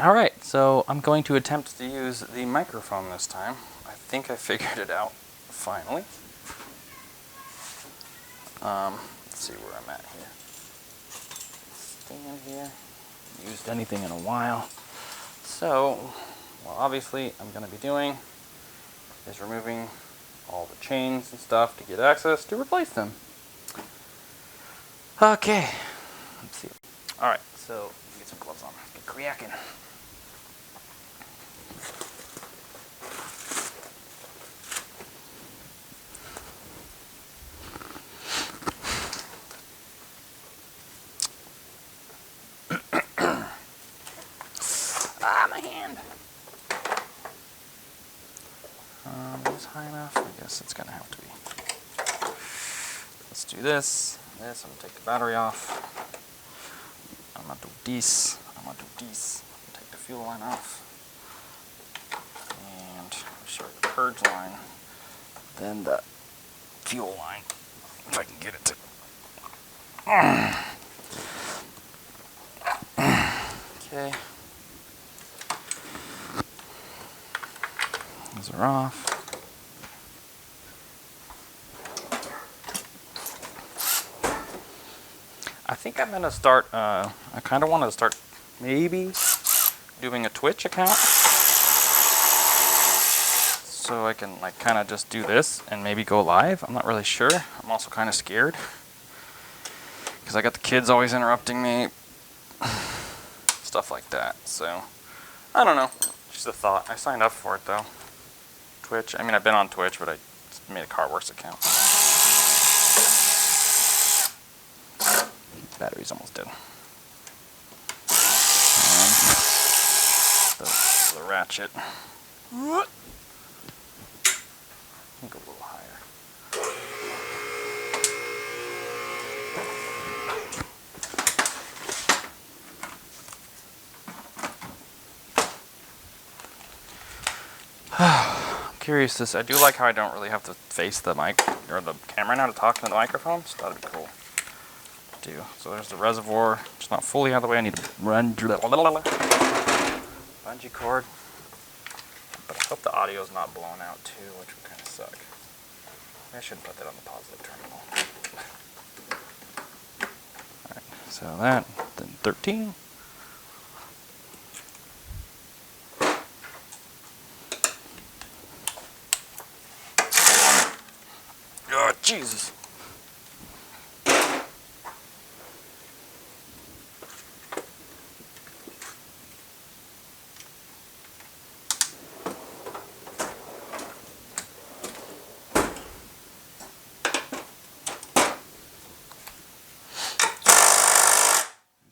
Alright, so I'm going to attempt to use the microphone this time. I think I figured it out, finally. Let's see where I'm at here. Stand here. Used anything in a while. So, well, obviously I'm going to be doing is removing all the chains and stuff to get access to replace them. Okay, let's see. Alright, so get some gloves on. Get cracking. My hand. Is this high enough? I guess it's gonna have to be. Let's do this. I'm gonna take the battery off. I'm gonna do this. Take the fuel line off. And the purge line. Then the fuel line. If I can get it to. Okay. Those are off. I think I'm gonna start, I kind of want to start maybe doing a Twitch account. So I can like kind of just do this and maybe go live. I'm not really sure. I'm also kind of scared. Because I got the kids always interrupting me. Stuff like that. So, I don't know. Just a thought. I signed up for it though. Twitch. I mean, I've been on Twitch, but I made a CarWorks account. Battery's almost dead. And the ratchet. Go a little higher. I'm curious this. I do like how I don't really have to face the mic or the camera now to talk to the microphone, so that'd be cool to do. So there's the reservoir. It's not fully out of the way. I need to run bungee cord. But I hope the audio is not blown out too, which would kind of suck. I should put that on the positive terminal. Alright, so that, then 13. Oh, Jesus.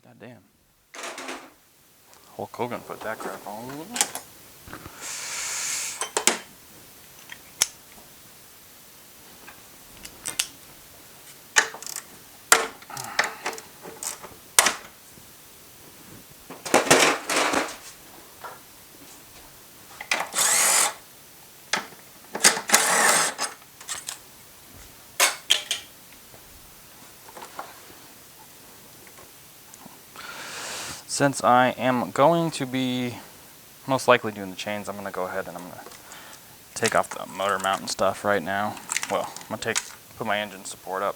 Goddamn. Hulk Hogan put that crap on. Since I am going to be most likely doing the chains, I'm going to go ahead and I'm going to take off the motor mount and stuff right now. Well, I'm going to put my engine support up.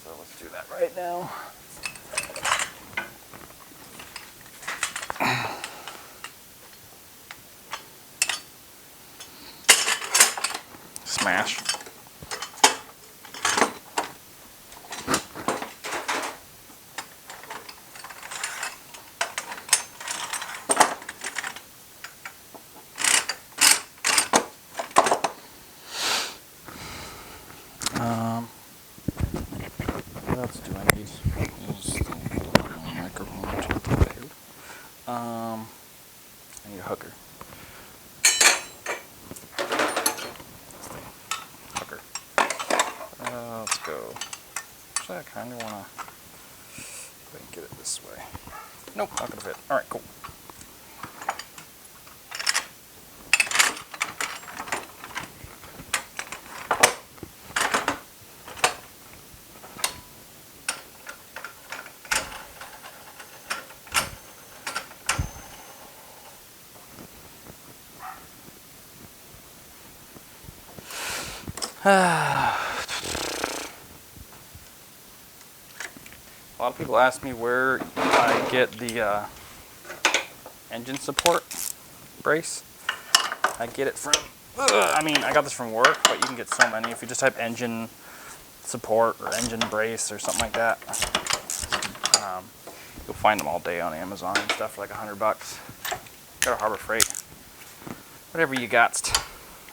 So let's do that right now. Smash. What else do I need? Use the microphone to prepared. I need a hooker. Hooker. Let's go. Actually, I kind of want to go ahead and get it this way. Nope, not gonna fit. All right, cool. A lot of people ask me where I get the engine support brace. I get it from, I mean, I got this from work, but you can get so many. If you just type engine support or engine brace or something like that, you'll find them all day on Amazon and stuff for like $100. Go to Harbor Freight. Whatever you got.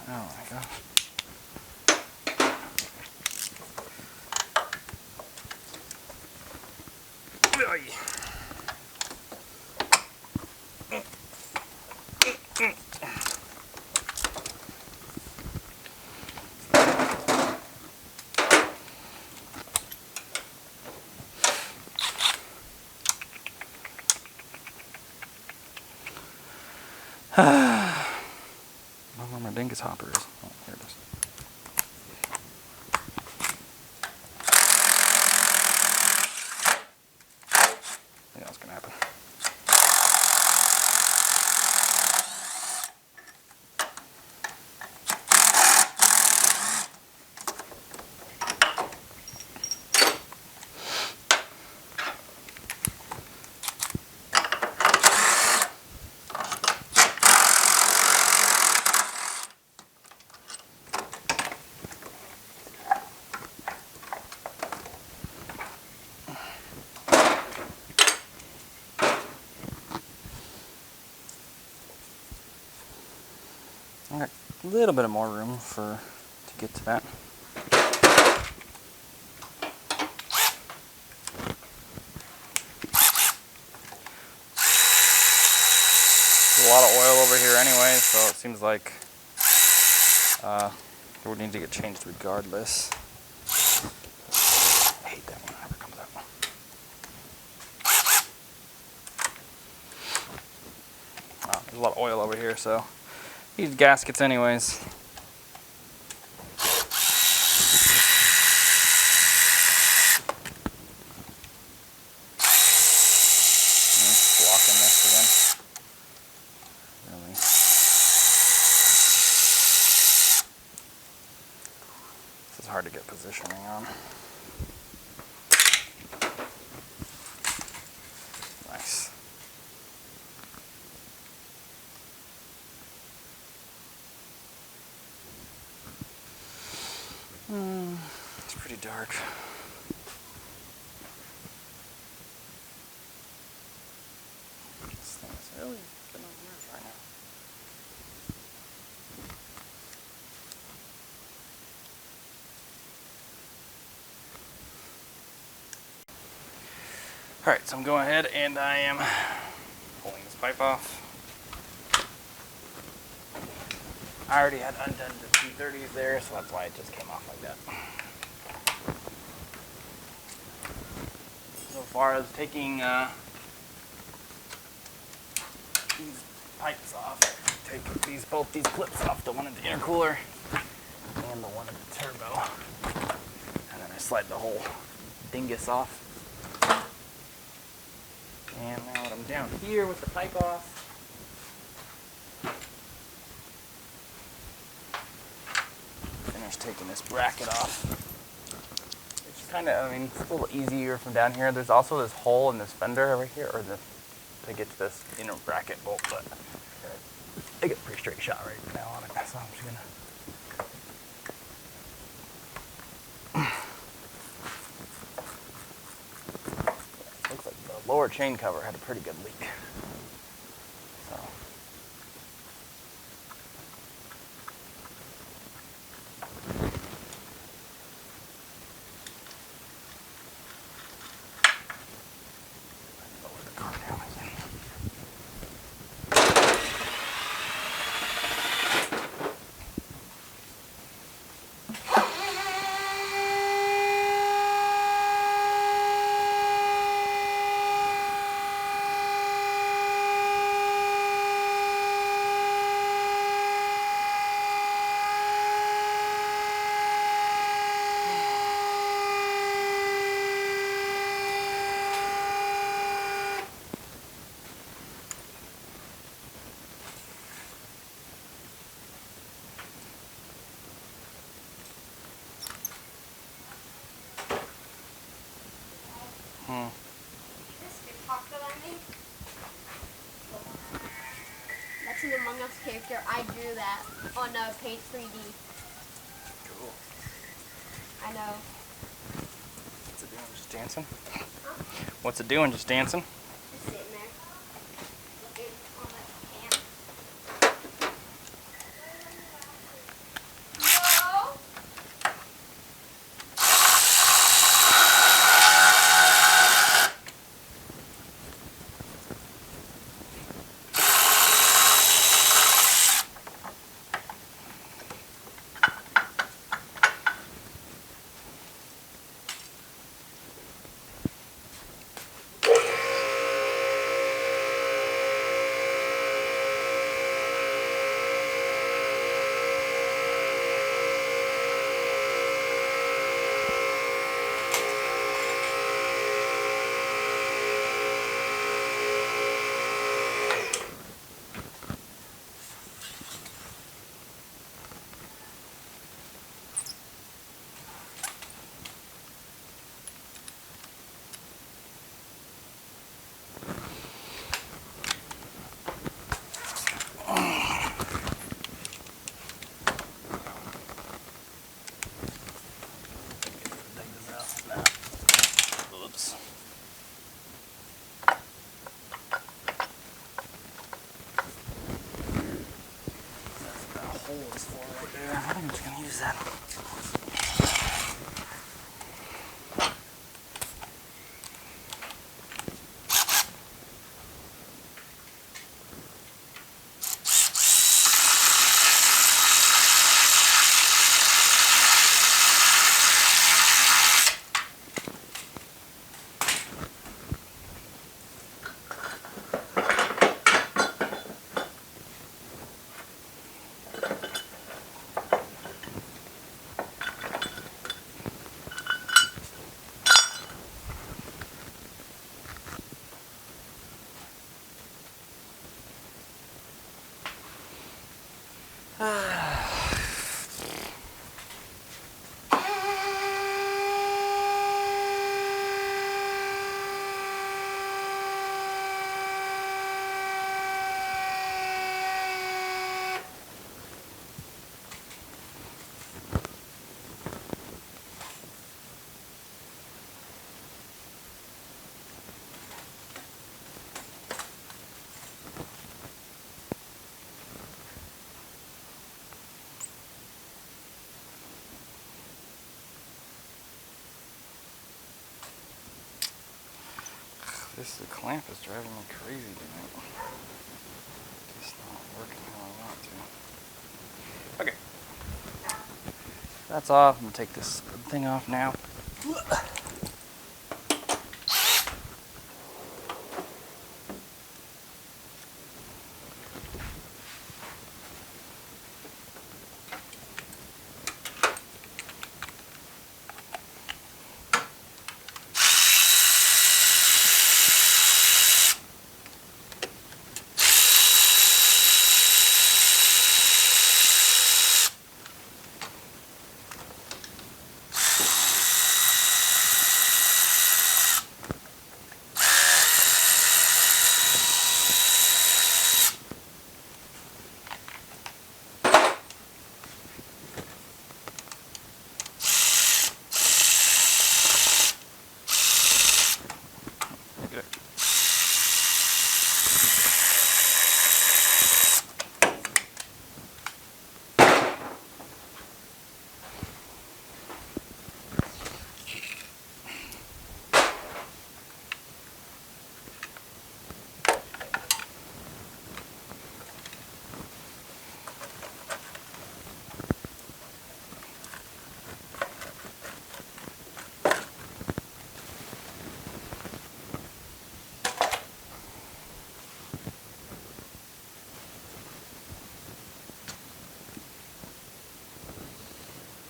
Oh my gosh. I don't know where my dingus hopper is. Oh, here it is. I think that's gonna happen. I got a little bit of more room to get to that. There's a lot of oil over here anyway, so it seems like it would need to get changed regardless. I hate that one whenever it comes out. There's a lot of oil over here, so these gaskets anyways. Blocking this again. Really. This is hard to get positioning on. Nice. It's pretty dark. This thing is really spinning weird right now. Alright, so I'm going ahead and I am pulling this pipe off. I already had undone the 230s there, so that's why it just came off like that. So far as taking these pipes off, take both these clips off, the one in the intercooler and the one in the turbo, and then I slide the whole dingus off. And now that I'm down here with the pipe off, finish taking this bracket off. It's kind of, I mean, it's a little easier from down here. There's also this hole in this fender over here, or to get to this inner bracket bolt, but I get a pretty straight shot right now on it, so I'm just gonna. Looks like the lower chain cover had a pretty good leak. So. Lower the car down again. Minecraft character. I drew that on Paint 3D. Cool. I know. What's it doing? Just dancing? Huh? What's it doing? Just dancing? Just sitting there. Looking on that camp. No! Oops. That's what that hole is for right there. I think I'm just gonna use that. The clamp is driving me crazy tonight. It's not working how I want to. Okay. That's off. I'm gonna take this thing off now.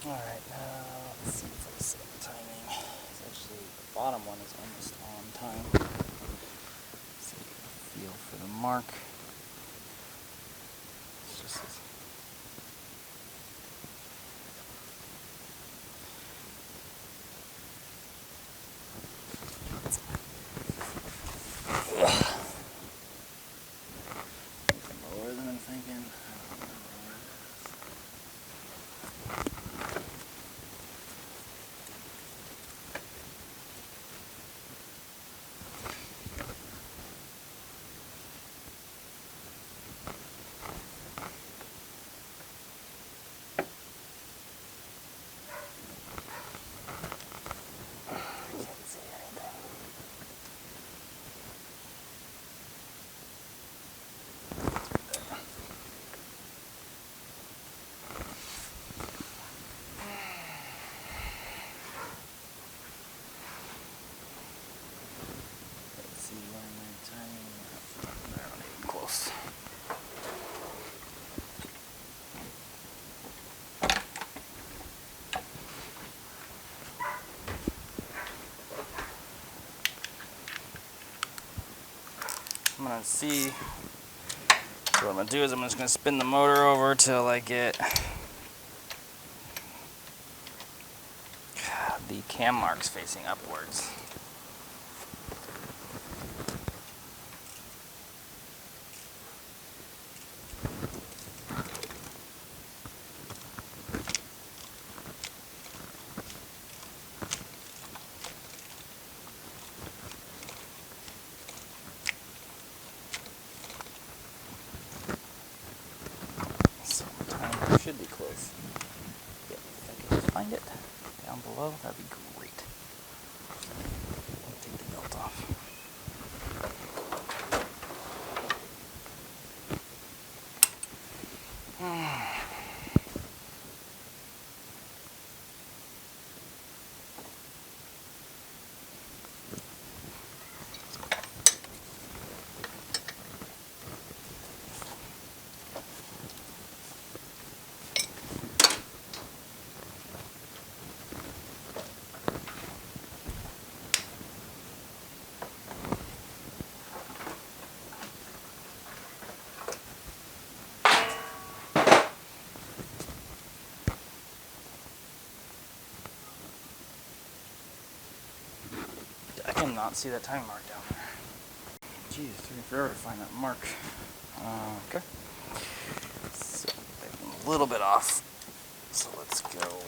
Alright, now let's see if I set the timing. It's actually, the bottom one is almost on time. Let's see, feel for the mark. It's just this. Lower than I'm thinking. and see. So what I'm going to do is I'm just going to spin the motor over till I get the cam marks facing upwards. So time should be close. Yep, if I can just find it down below, that'd be great. I'll take the belt off. I cannot see that time mark down there. Jeez, it took me forever to find that mark. Okay. So, I'm a little bit off. So let's go.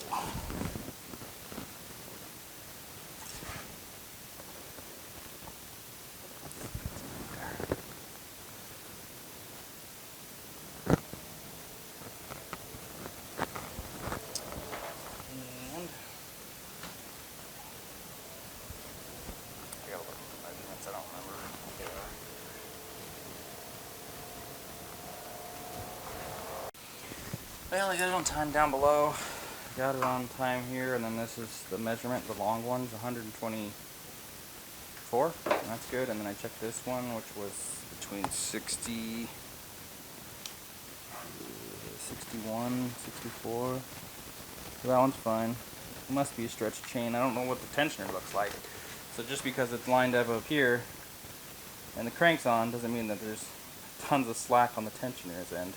And I gotta look at the measurements, I don't remember what they are. Well, I got it on time down below. Got it on time here, and then this is the measurement, the long one's 124, and that's good. And then I checked this one, which was between 60, 61, 64. So that one's fine. It must be a stretched chain. I don't know what the tensioner looks like. So just because it's lined up here and the crank's on doesn't mean that there's tons of slack on the tensioner's end.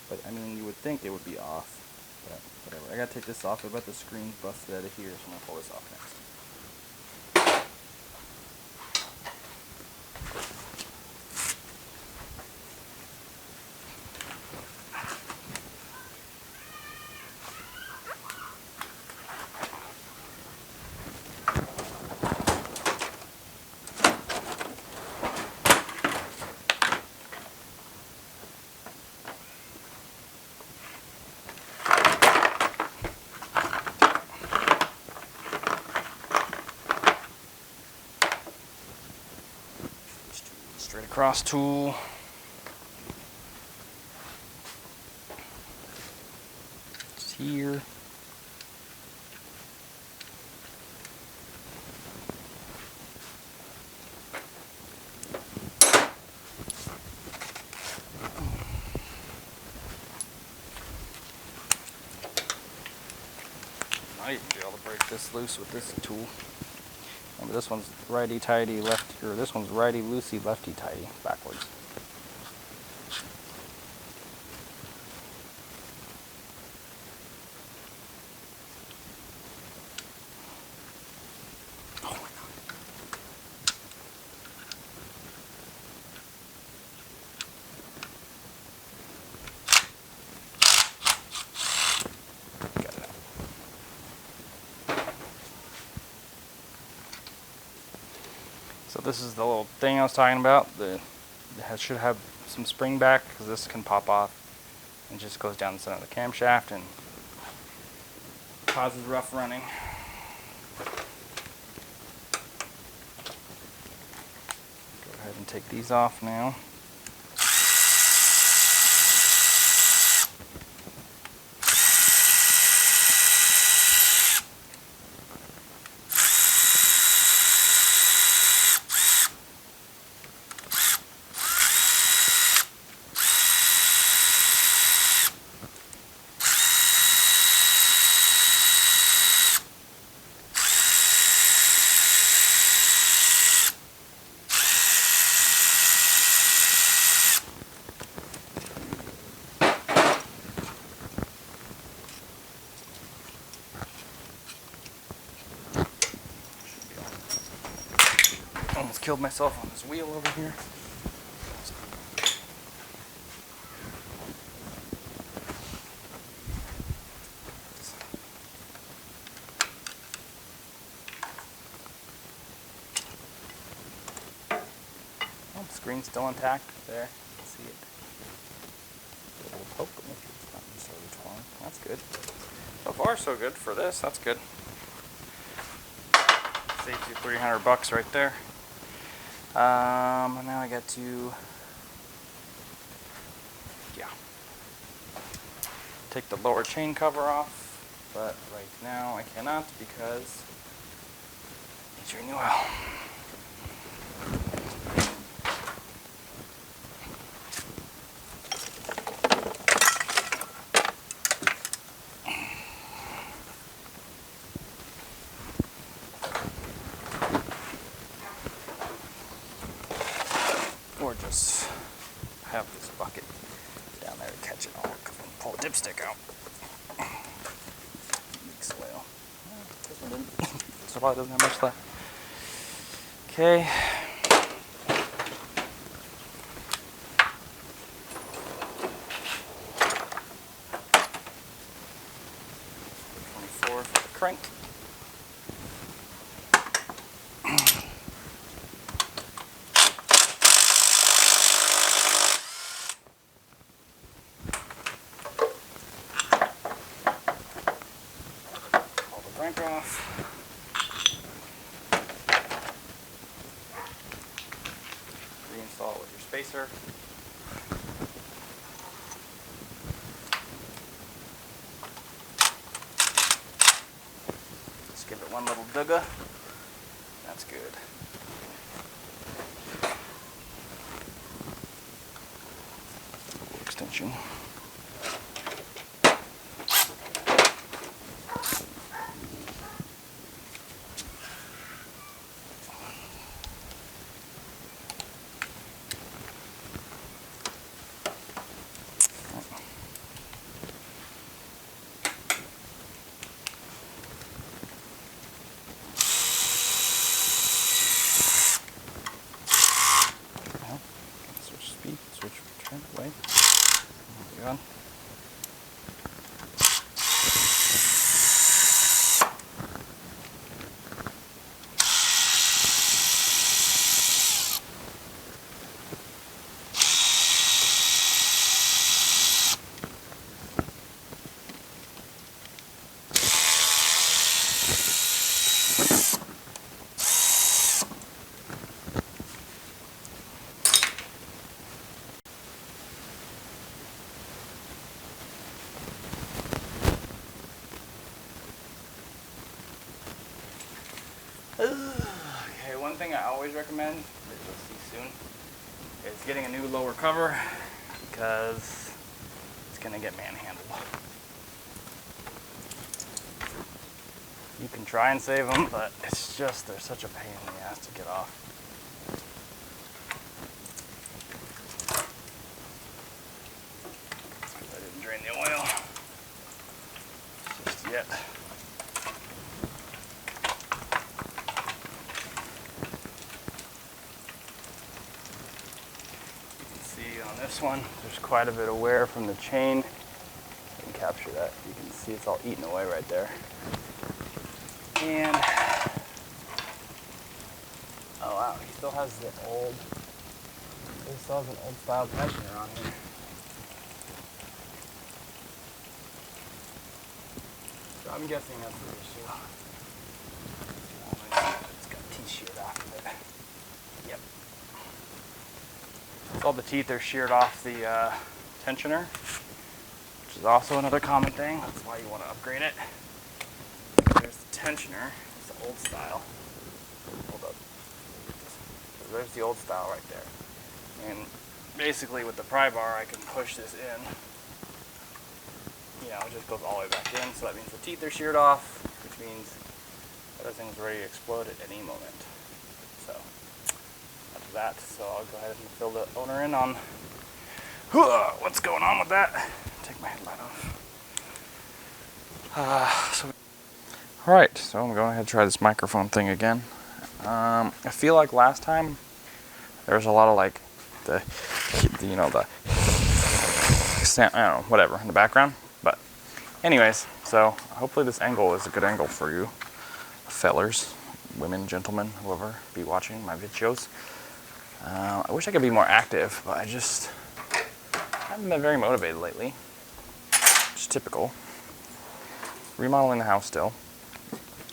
But I mean, you would think it would be off. But whatever. I gotta take this off. I bet the screen's busted out of here, so I'm gonna pull this off next. Straight across tool. Just here. Might even be able to break this loose with this tool. Remember, this one's righty tighty lefty, or this one's righty loosey lefty tighty backwards. Oh my God. Got it out. So this is the little thing I was talking about. It should have some spring back, because this can pop off and just goes down the center of the camshaft and causes rough running. Go ahead and take these off now. killed myself on this wheel over here. Oh, the screen's still intact there. See it. A little poke, but maybe it's not necessarily torn. That's good. So far, so good for this. That's good. Saves you $300 right there. And now I got to, take the lower chain cover off, but right now I cannot because it's your new oil. Or just have this bucket down there to catch it all. Pull the dipstick out. Mix oil. This one didn't. This probably doesn't have much left. Okay. For the crank. Pull the crank off. Reinstall it with your spacer. Give it one little dugga. That's good. Extension. Switch return away. There we go. Okay, one thing I always recommend, that you'll see soon, is getting a new lower cover because it's going to get manhandled. You can try and save them, but it's just, they're such a pain in the ass to get off. I didn't drain the oil just yet. On this one, there's quite a bit of wear from the chain. You can capture that. You can see it's all eaten away right there. And oh wow, he still has the old. He still has an old style tensioner on here. So I'm guessing that's the issue. It's got teeth sheared off of it. Yep. All the teeth are sheared off the tensioner, which is also another common thing. That's why you want to upgrade it. There's the tensioner. It's the old style. Hold up. So there's the old style right there. And basically with the pry bar, I can push this in. You know, it just goes all the way back in. So that means the teeth are sheared off, which means everything's ready to explode at any moment. So that's that. So I'll go ahead and fill the owner in on what's going on with that. Take my headlight off. Alright, so I'm going to try this microphone thing again. I feel like last time there was a lot of like the you know, the sound, I don't know, whatever in the background. But anyways, so hopefully this angle is a good angle for you fellers, women, gentlemen, whoever be watching my videos. I wish I could be more active, but I just haven't been very motivated lately. Just typical. Remodeling the house still.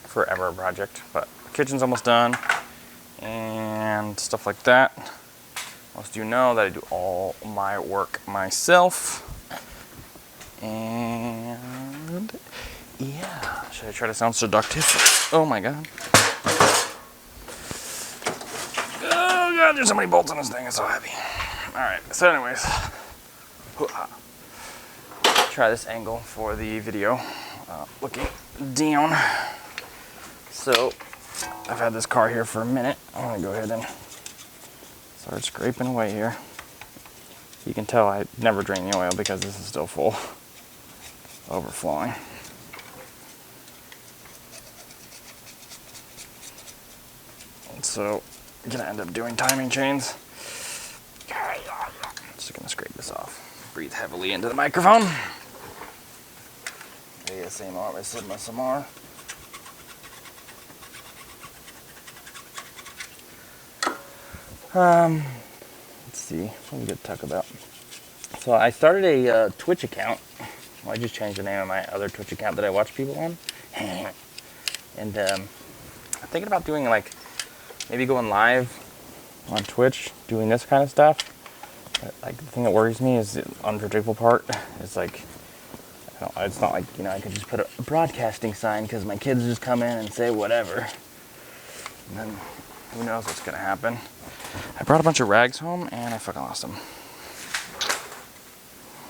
Forever project, but the kitchen's almost done and stuff like that. Most of you know that I do all my work myself. And yeah, should I try to sound seductive? Oh my god. Oh god, there's so many bolts on this thing, it's so heavy. Alright, so anyways, try this angle for the video. Looking down. So, I've had this car here for a minute. I'm gonna go ahead and start scraping away here. You can tell I never drain the oil because this is still full, overflowing. And so, I'm gonna end up doing timing chains. Just gonna scrape this off. Breathe heavily into the microphone. ASMR, ASMR. Let's see, what we got to talk about. So I started a Twitch account. Well, I just changed the name of my other Twitch account that I watch people on. And I'm thinking about doing like, maybe going live on Twitch, doing this kind of stuff. But, like, the thing that worries me is the unpredictable part. It's like, it's not like, you know, I could just put a broadcasting sign because my kids just come in and say whatever. And then who knows what's going to happen. I brought a bunch of rags home and I fucking lost them.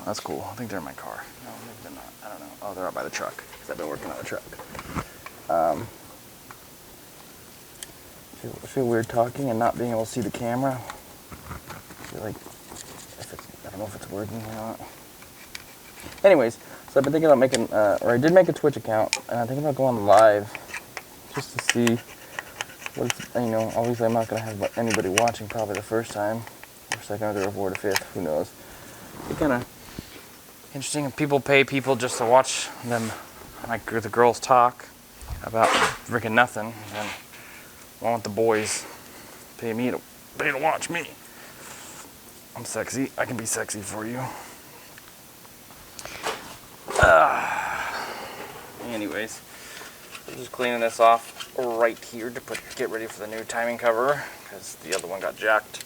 That's cool. I think they're in my car. No, maybe they're not. I don't know. Oh, they're out by the truck because I've been working on the truck. I feel weird talking and not being able to see the camera. I feel like, I don't know if it's working or not. Anyways, so I've been thinking about making, or I did make a Twitch account, and I'm thinking about going live just to see what it's, you know, obviously I'm not going to have anybody watching probably the first time, or second, or third, or fourth, or fifth, who knows. It's kind of interesting if people pay people just to watch them, like the girls talk about freaking nothing, and why don't the boys pay to watch me? I'm sexy. I can be sexy for you. Anyways, I'm just cleaning this off right here to get ready for the new timing cover because the other one got jacked.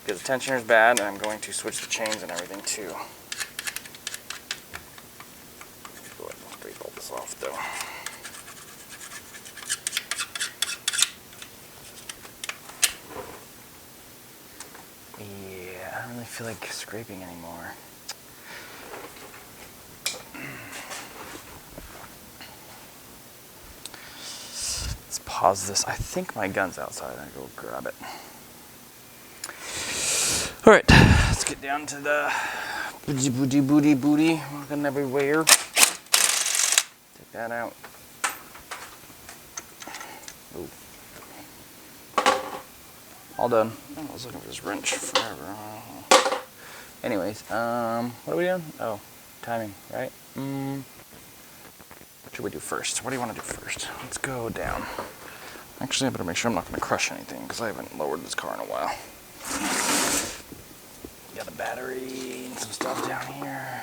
Because the tensioner is bad, and I'm going to switch the chains and everything too. Go ahead and break all this off though. Yeah, I don't really feel like scraping anymore. Let's pause this. I think my gun's outside. I'm gonna go grab it. Alright, let's get down to the booty, walking everywhere. Take that out. Ooh. All done. I was looking for this wrench forever. Anyways, what are we doing? Oh, timing, right? What should we do first? What do you want to do first? Let's go down. Actually, I better make sure I'm not going to crush anything because I haven't lowered this car in a while. Got a battery and some stuff down here.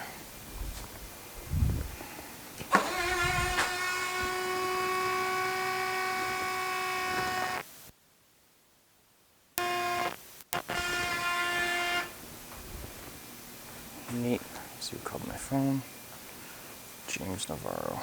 Neat. See who called my phone. James Navarro.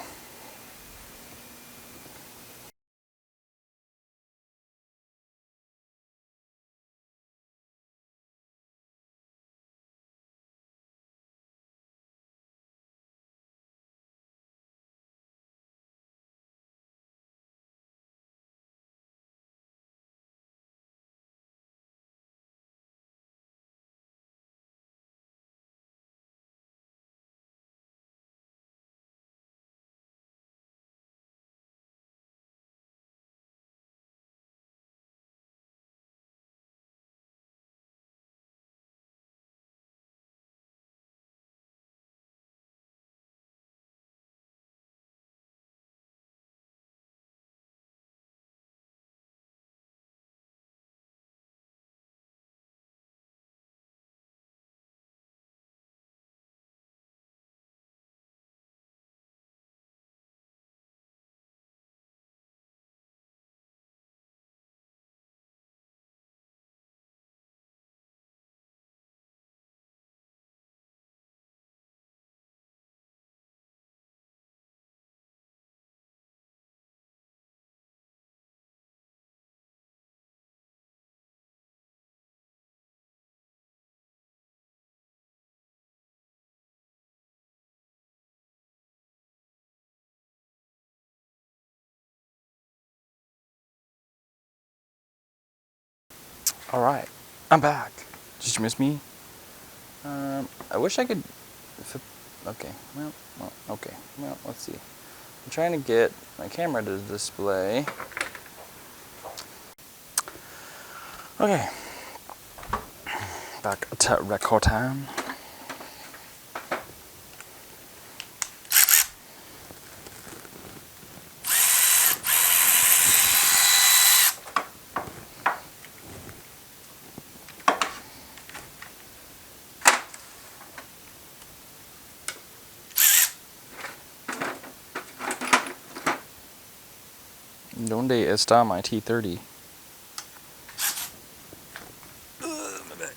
Alright, I'm back. Did you miss me? I wish I could... Okay, okay. Well, let's see. I'm trying to get my camera to display. Okay. Back to record time. Donde está my T30? My back.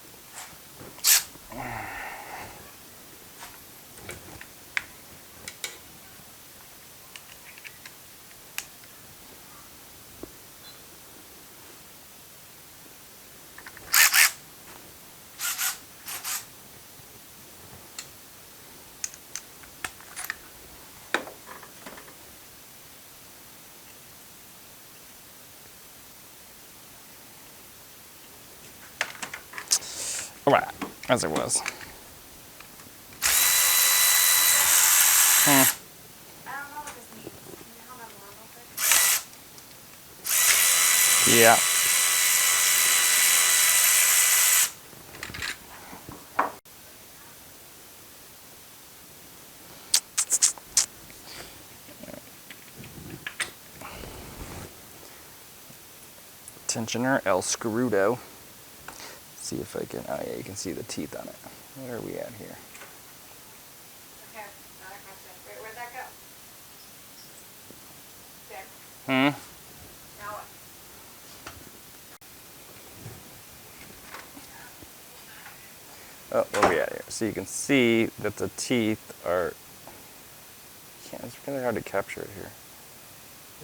Alright, as it was. I don't know what this means. Can you help me real quick? Yeah. Tensioner El Scrudo. See if I can, oh yeah, you can see the teeth on it. Where are we at here? Okay, not a question. Wait, where'd that go? Hmm? There. Now what? Oh, where are we at here? So you can see that the teeth are, it's really hard to capture it here.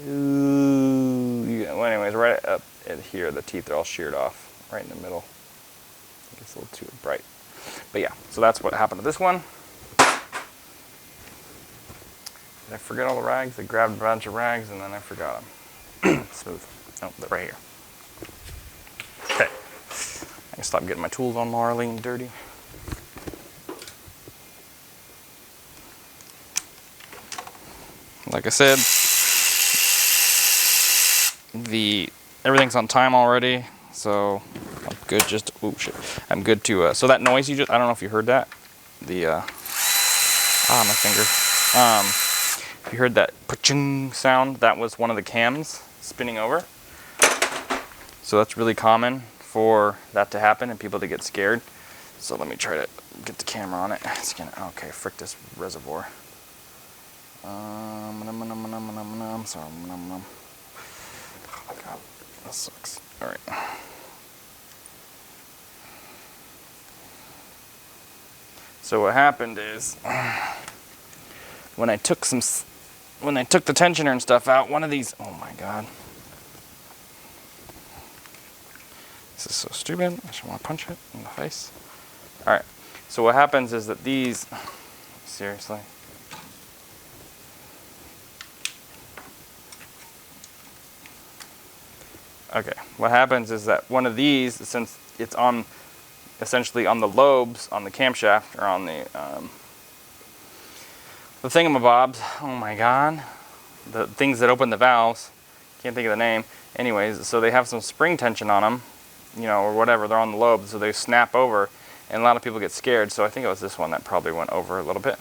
Ooh, well anyways, right up at here, the teeth are all sheared off, right in the middle. I think it's a little too bright. But yeah, so that's what happened to this one. Did I forget all the rags? I grabbed a bunch of rags and then I forgot them. Smooth. Oh, they're right here. Okay. I can stop getting my tools on Marlene dirty. Like I said, everything's on time already, so I'm good. I'm good to. So that noise you just, I don't know if you heard that. My finger. If you heard that pa-chung sound, that was one of the cams spinning over. So that's really common for that to happen and people to get scared. So let me try to get the camera on it. Okay, frick this reservoir. Sorry. Oh my god, that sucks. All right. So what happened is, when I took the tensioner and stuff out, one of these, oh my god. This is so stupid. I just want to punch it in the face. All right. So what happens is that these, seriously. Okay, what happens is that one of these, since it's on, essentially on the lobes, on the camshaft, or on the thingamabobs, oh my god, the things that open the valves, can't think of the name, anyways, so they have some spring tension on them, you know, or whatever, they're on the lobes, so they snap over, and a lot of people get scared, so I think it was this one that probably went over a little bit.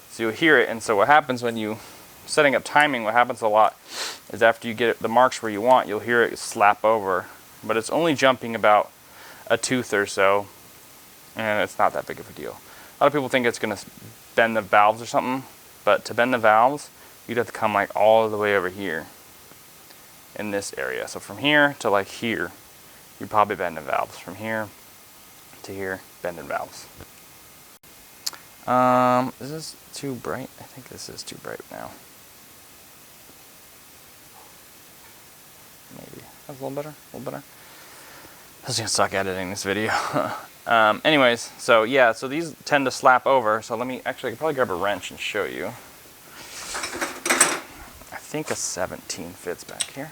So you'll hear it, and so what happens when you, setting up timing, what happens a lot is after you get the marks where you want, you'll hear it slap over. But it's only jumping about a tooth or so, and it's not that big of a deal. A lot of people think it's going to bend the valves or something, but to bend the valves, you'd have to come like all the way over here in this area. So from here to like here, you'd probably bend the valves. From here to here, bending valves. Is this too bright? I think this is too bright now. Maybe. That's a little better. A little better. I was gonna suck editing this video. Anyways, so yeah, so these tend to slap over. So let me, actually I could probably grab a wrench and show you. I think a 17 fits back here.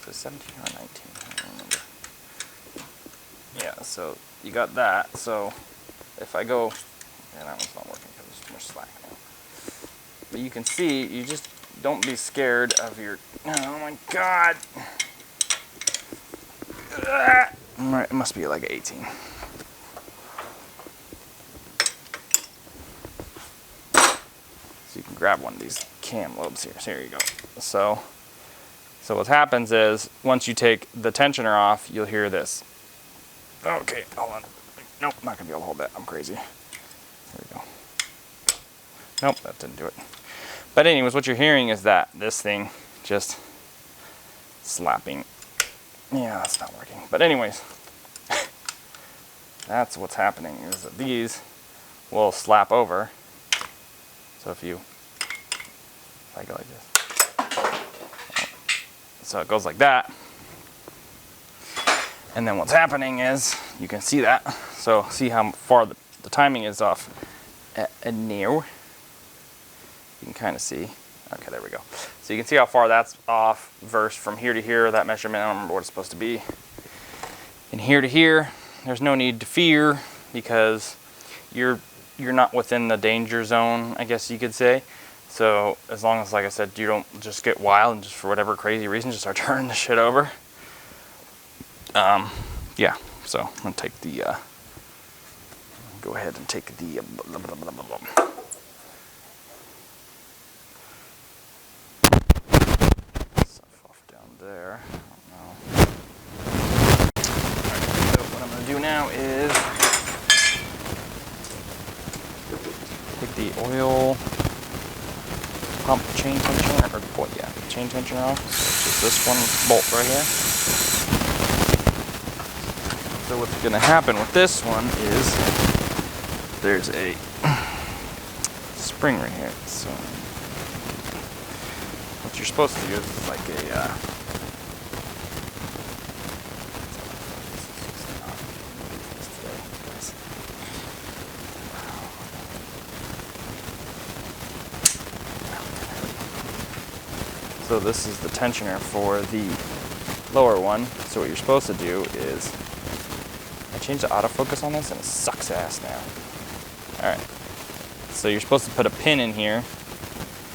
Is it 17 or 19? I don't remember. Yeah, so you got that. So if I go, yeah, that one's not working because there's too much slack now. But you can see, you just don't be scared of your, oh my God. It must be like 18. So you can grab one of these cam lobes here. So here you go. So what happens is, once you take the tensioner off, you'll hear this. Okay, hold on. Nope, not gonna be able to hold that. I'm crazy. There we go. Nope, that didn't do it. But anyways, what you're hearing is that this thing just slapping. Yeah, that's not working. But anyways, that's what's happening, is that these will slap over. So if I go like this. So it goes like that. And then what's happening is, you can see that. So see how far the timing is off now. You can kind of see. Okay, there we go. So you can see how far that's off versus from here to here, that measurement. I don't remember what it's supposed to be. And here to here, there's no need to fear, because you're not within the danger zone, I guess you could say. So as long as, like I said, you don't just get wild and just for whatever crazy reason just start turning the shit over. Yeah, so I'm gonna take the, go ahead and take the, stuff off down there. I don't know. Alright, so what I'm gonna do now is take the oil pump chain tensioner, or what? Yeah, chain tensioner off. So it's just this one bolt right here. So what's going to happen with this one is there's a spring right here. So what you're supposed to do is like a so this is the tensioner for the lower one. So what you're supposed to do is, I changed the autofocus on this and it sucks ass now. Alright, so you're supposed to put a pin in here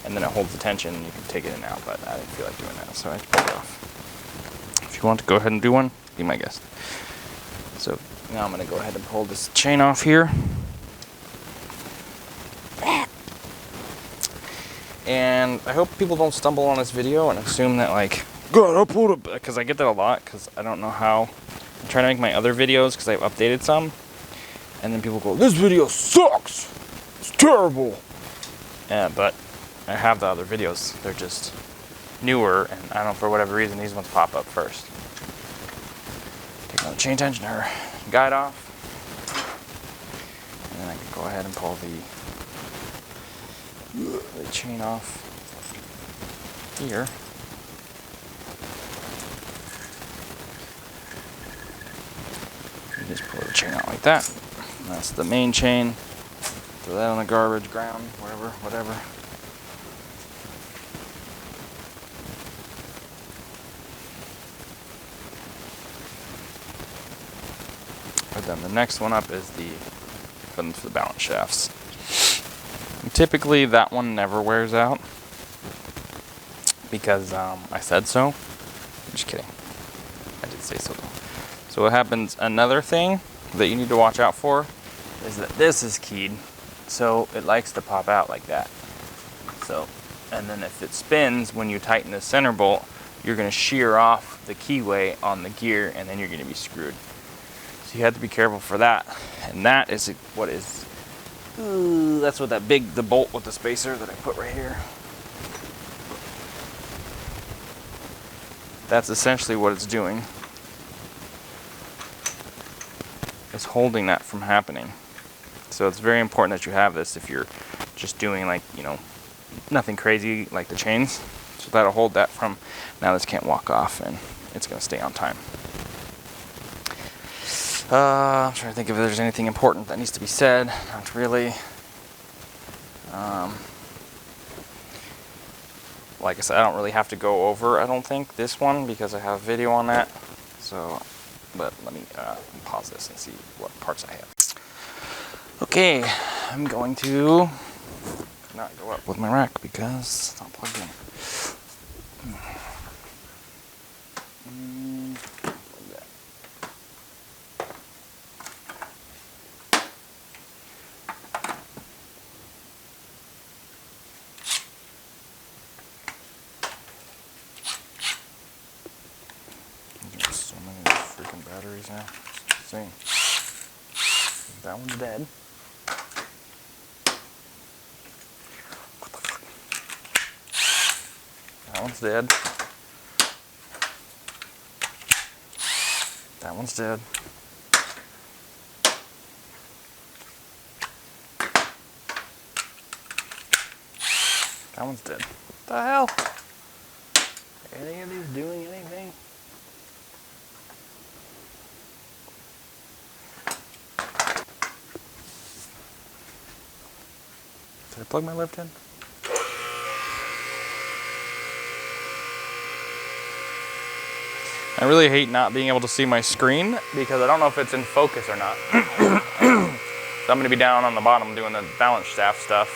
and then it holds the tension and you can take it in and out, but I didn't feel like doing that, so I had to pull it off. If you want to go ahead and do one, be my guest. So now I'm going to go ahead and pull this chain off here. And I hope people don't stumble on this video and assume that, like, God, upload it, because I get that a lot, because I don't know how. I'm trying to make my other videos because I've updated some, and then people go, this video sucks, it's terrible. Yeah, but I have the other videos. They're just newer, and I don't know, for whatever reason, these ones pop up first. Take another chain tensioner, guide off, and then I can go ahead and pull the chain off here. You just pull the chain out like that. And that's the main chain. Throw that on the garbage, ground, whatever. But then the next one up is for the balance shafts. And typically that one never wears out because I said so. I'm just kidding. I did say so though. So what happens, another thing that you need to watch out for is that this is keyed, so it likes to pop out like that. So, and then if it spins when you tighten the center bolt, you're going to shear off the keyway on the gear, and then you're going to be screwed. So you have to be careful for that. And that is what is, that's what the bolt with the spacer that I put right here. That's essentially what it's doing. It's holding that from happening. So it's very important that you have this if you're just doing, like, you know, nothing crazy like the chains. So that'll hold that from, now this can't walk off and it's going to stay on time. I'm trying to think if there's anything important that needs to be said. Not really. Like I said, I don't really have to go over, I don't think, this one, because I have a video on that. So But let me pause this and see what parts I have. Okay, I'm going to not go up with my rack because it's not plugged in. There's so many freaking batteries now. It's insane. That one's dead. That one's dead. That one's dead. That one's dead. What the hell? Are any of these doing anything? Did I plug my lift in? I really hate not being able to see my screen because I don't know if it's in focus or not. So I'm going to be down on the bottom doing the balance shaft stuff.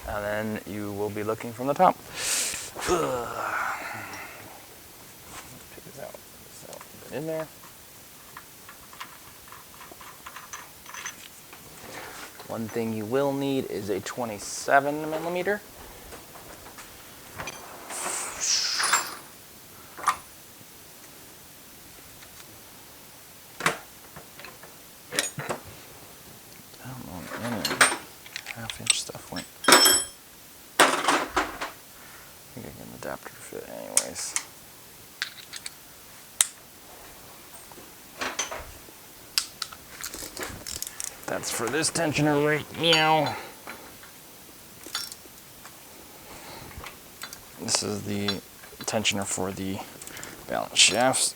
And then you will be looking from the top. Take this out. Put it in there. One thing you will need is a 27 millimeter. I don't know if any half-inch stuff went. I think I get an adapter to fit anyways. That's for this tensioner right now. This is the tensioner for the balance shafts.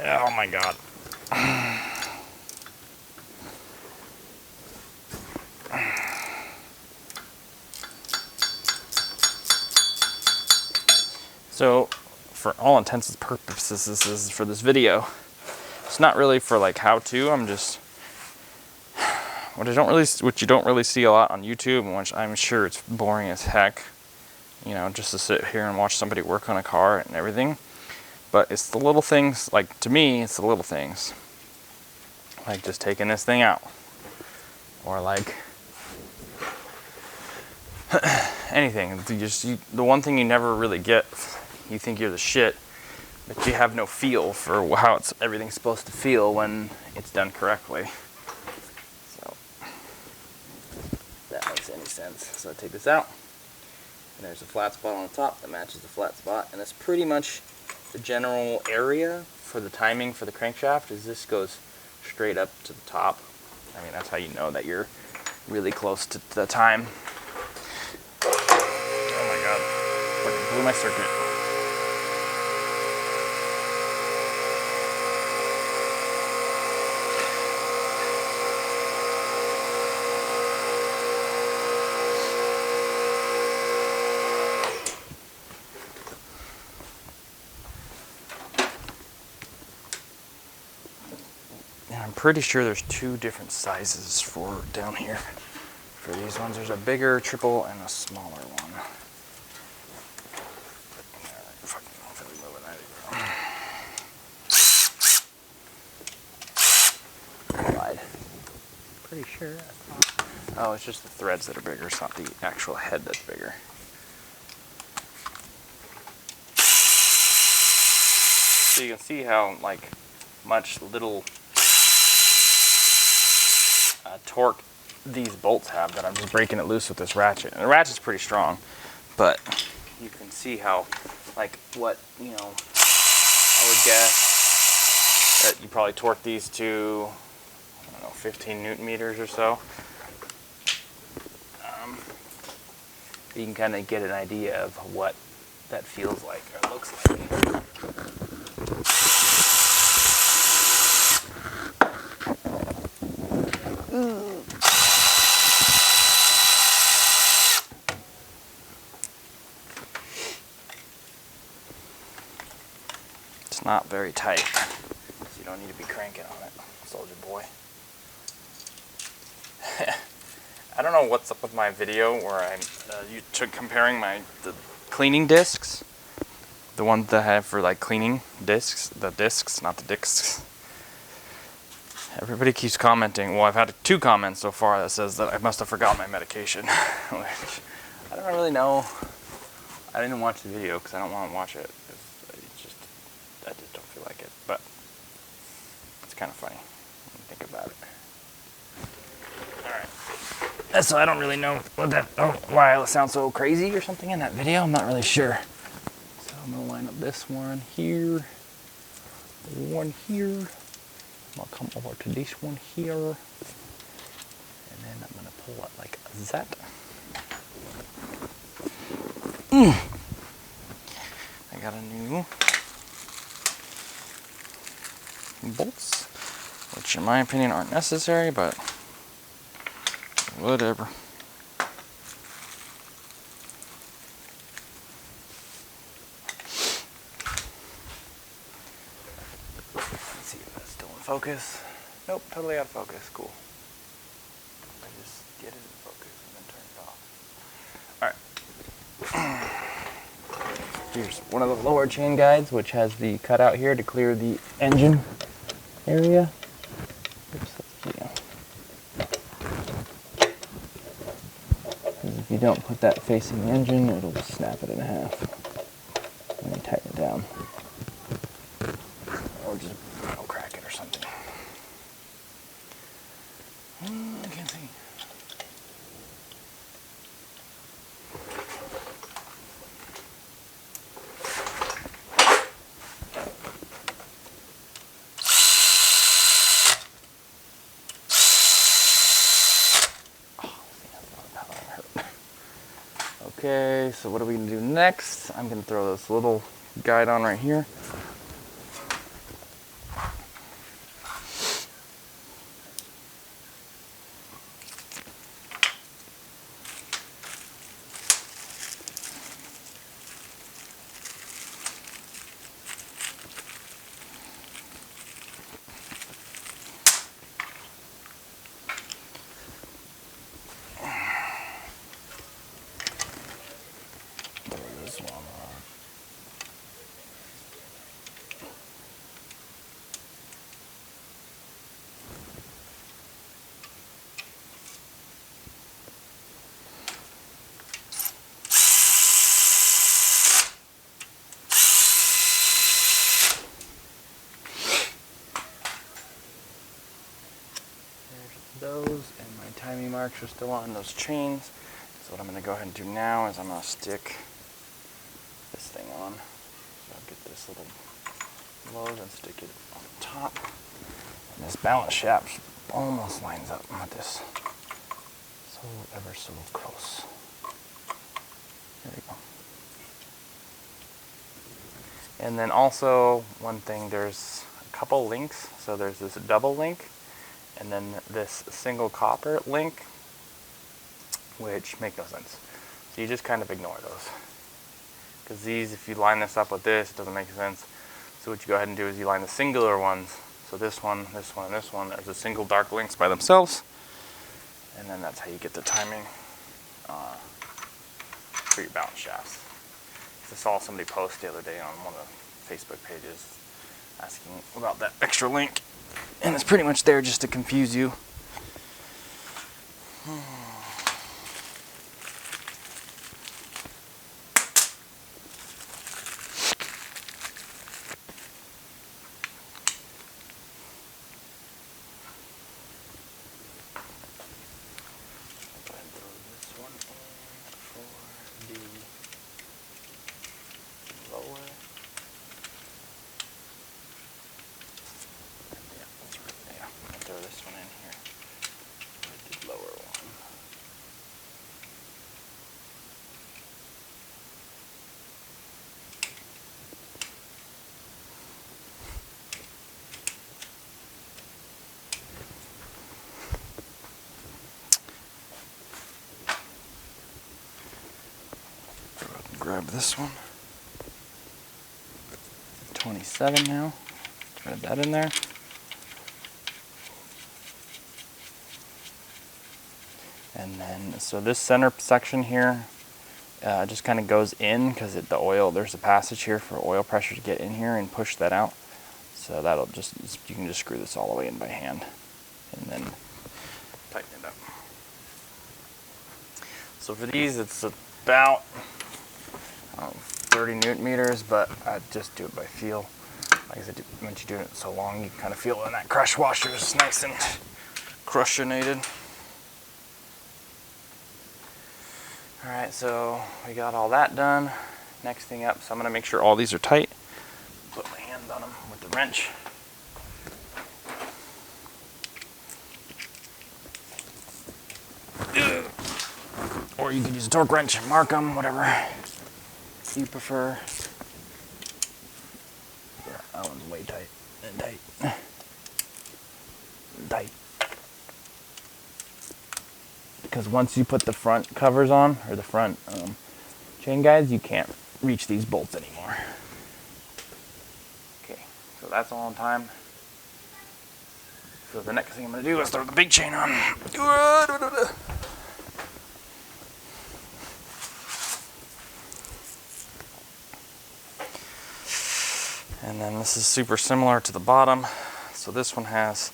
Oh my god. So, for all intents and purposes, this is for this video. It's not really for like how to. I'm just what you don't really see a lot on YouTube, and which I'm sure it's boring as heck. You know, just to sit here and watch somebody work on a car and everything. But it's the little things. Like to me, it's the little things. Like just taking this thing out, or like anything. The one thing you never really get. You think you're the shit, but you have no feel for how everything's supposed to feel when it's done correctly. So, if that makes any sense. So I take this out, and there's a flat spot on the top that matches the flat spot, and that's pretty much the general area for the timing for the crankshaft. Is this goes straight up to the top. I mean, that's how you know that you're really close to the time. Oh my god, fucking blew my circuit. I'm pretty sure there's two different sizes for down here. For these ones, there's a bigger triple and a smaller one. Wide. Pretty sure. Oh, it's just the threads that are bigger. It's not the actual head that's bigger. So you can see how like much little torque these bolts have that I'm just breaking it loose with this ratchet. And the ratchet's pretty strong, but you can see how, like, what, you know, I would guess that you probably torque these to, I don't know, 15 Newton meters or so. You can kind of get an idea of what that feels like or looks like. not very tight. So you don't need to be cranking on it, soldier boy. I don't know what's up with my video where I'm comparing the cleaning discs, the ones that I have for like cleaning discs, the discs, not the discs. Everybody keeps commenting. Well, I've had 2 comments so far that says that I must have forgot my medication. Which I don't really know. I didn't watch the video because I don't want to watch it. I just don't feel like it. But it's kind of funny when you think about it. Alright. So I don't really know why I sound so crazy or something in that video. I'm not really sure. So I'm going to line up this one here. One here. I'll come over to this one here. And then I'm going to pull it like that. I got a new bolts, which in my opinion aren't necessary, but whatever. Let's see if that's still in focus. Nope, totally out of focus. Cool. I just get it in focus and then turn it off. Alright. Here's one of the lower chain guides, which has the cutout here to clear the engine area. Oops, if you don't put that facing the engine, it'll snap it in half when you tighten it down. Or just crack it or something. I can't see. Okay, so what are we going to do next? I'm going to throw this little guide on right here. Those, and my timing marks are still on those chains. So what I'm going to go ahead and do now is I'm going to stick this thing on. So I'll get this little load and stick it on the top. And this balance shaft almost lines up with this. So ever so close. There we go. And then also one thing, there's a couple links. So there's this double link and then this single copper link, which make no sense. So you just kind of ignore those. Because these, if you line this up with this, it doesn't make sense. So what you go ahead and do is you line the singular ones. So this one, this one, and this one, there's a single dark links by themselves. And then that's how you get the timing for your balance shafts. I saw somebody post the other day on one of the Facebook pages asking about that extra link. And it's pretty much there just to confuse you. This one in here. The lower one. Grab this one. 20 27 now. Thread that in there. And then, so this center section here just kind of goes in because the oil, there's a passage here for oil pressure to get in here and push that out. So that'll just, you can just screw this all the way in by hand and then tighten it up. So for these, it's about 30 Newton meters, but I just do it by feel. Like I said, once you do it so long, you kind of feel it in that crush washer is nice and crushionated. All right, so we got all that done. Next thing up, so I'm gonna make sure all these are tight. Put my hands on them with the wrench. Or you can use a torque wrench and mark them, whatever you prefer. Yeah, that one's way tight and tight. Tight. Because once you put the front covers on, or the front chain guides, you can't reach these bolts anymore. Okay, so that's all on time. So the next thing I'm going to do is throw the big chain on. And then this is super similar to the bottom. So this one has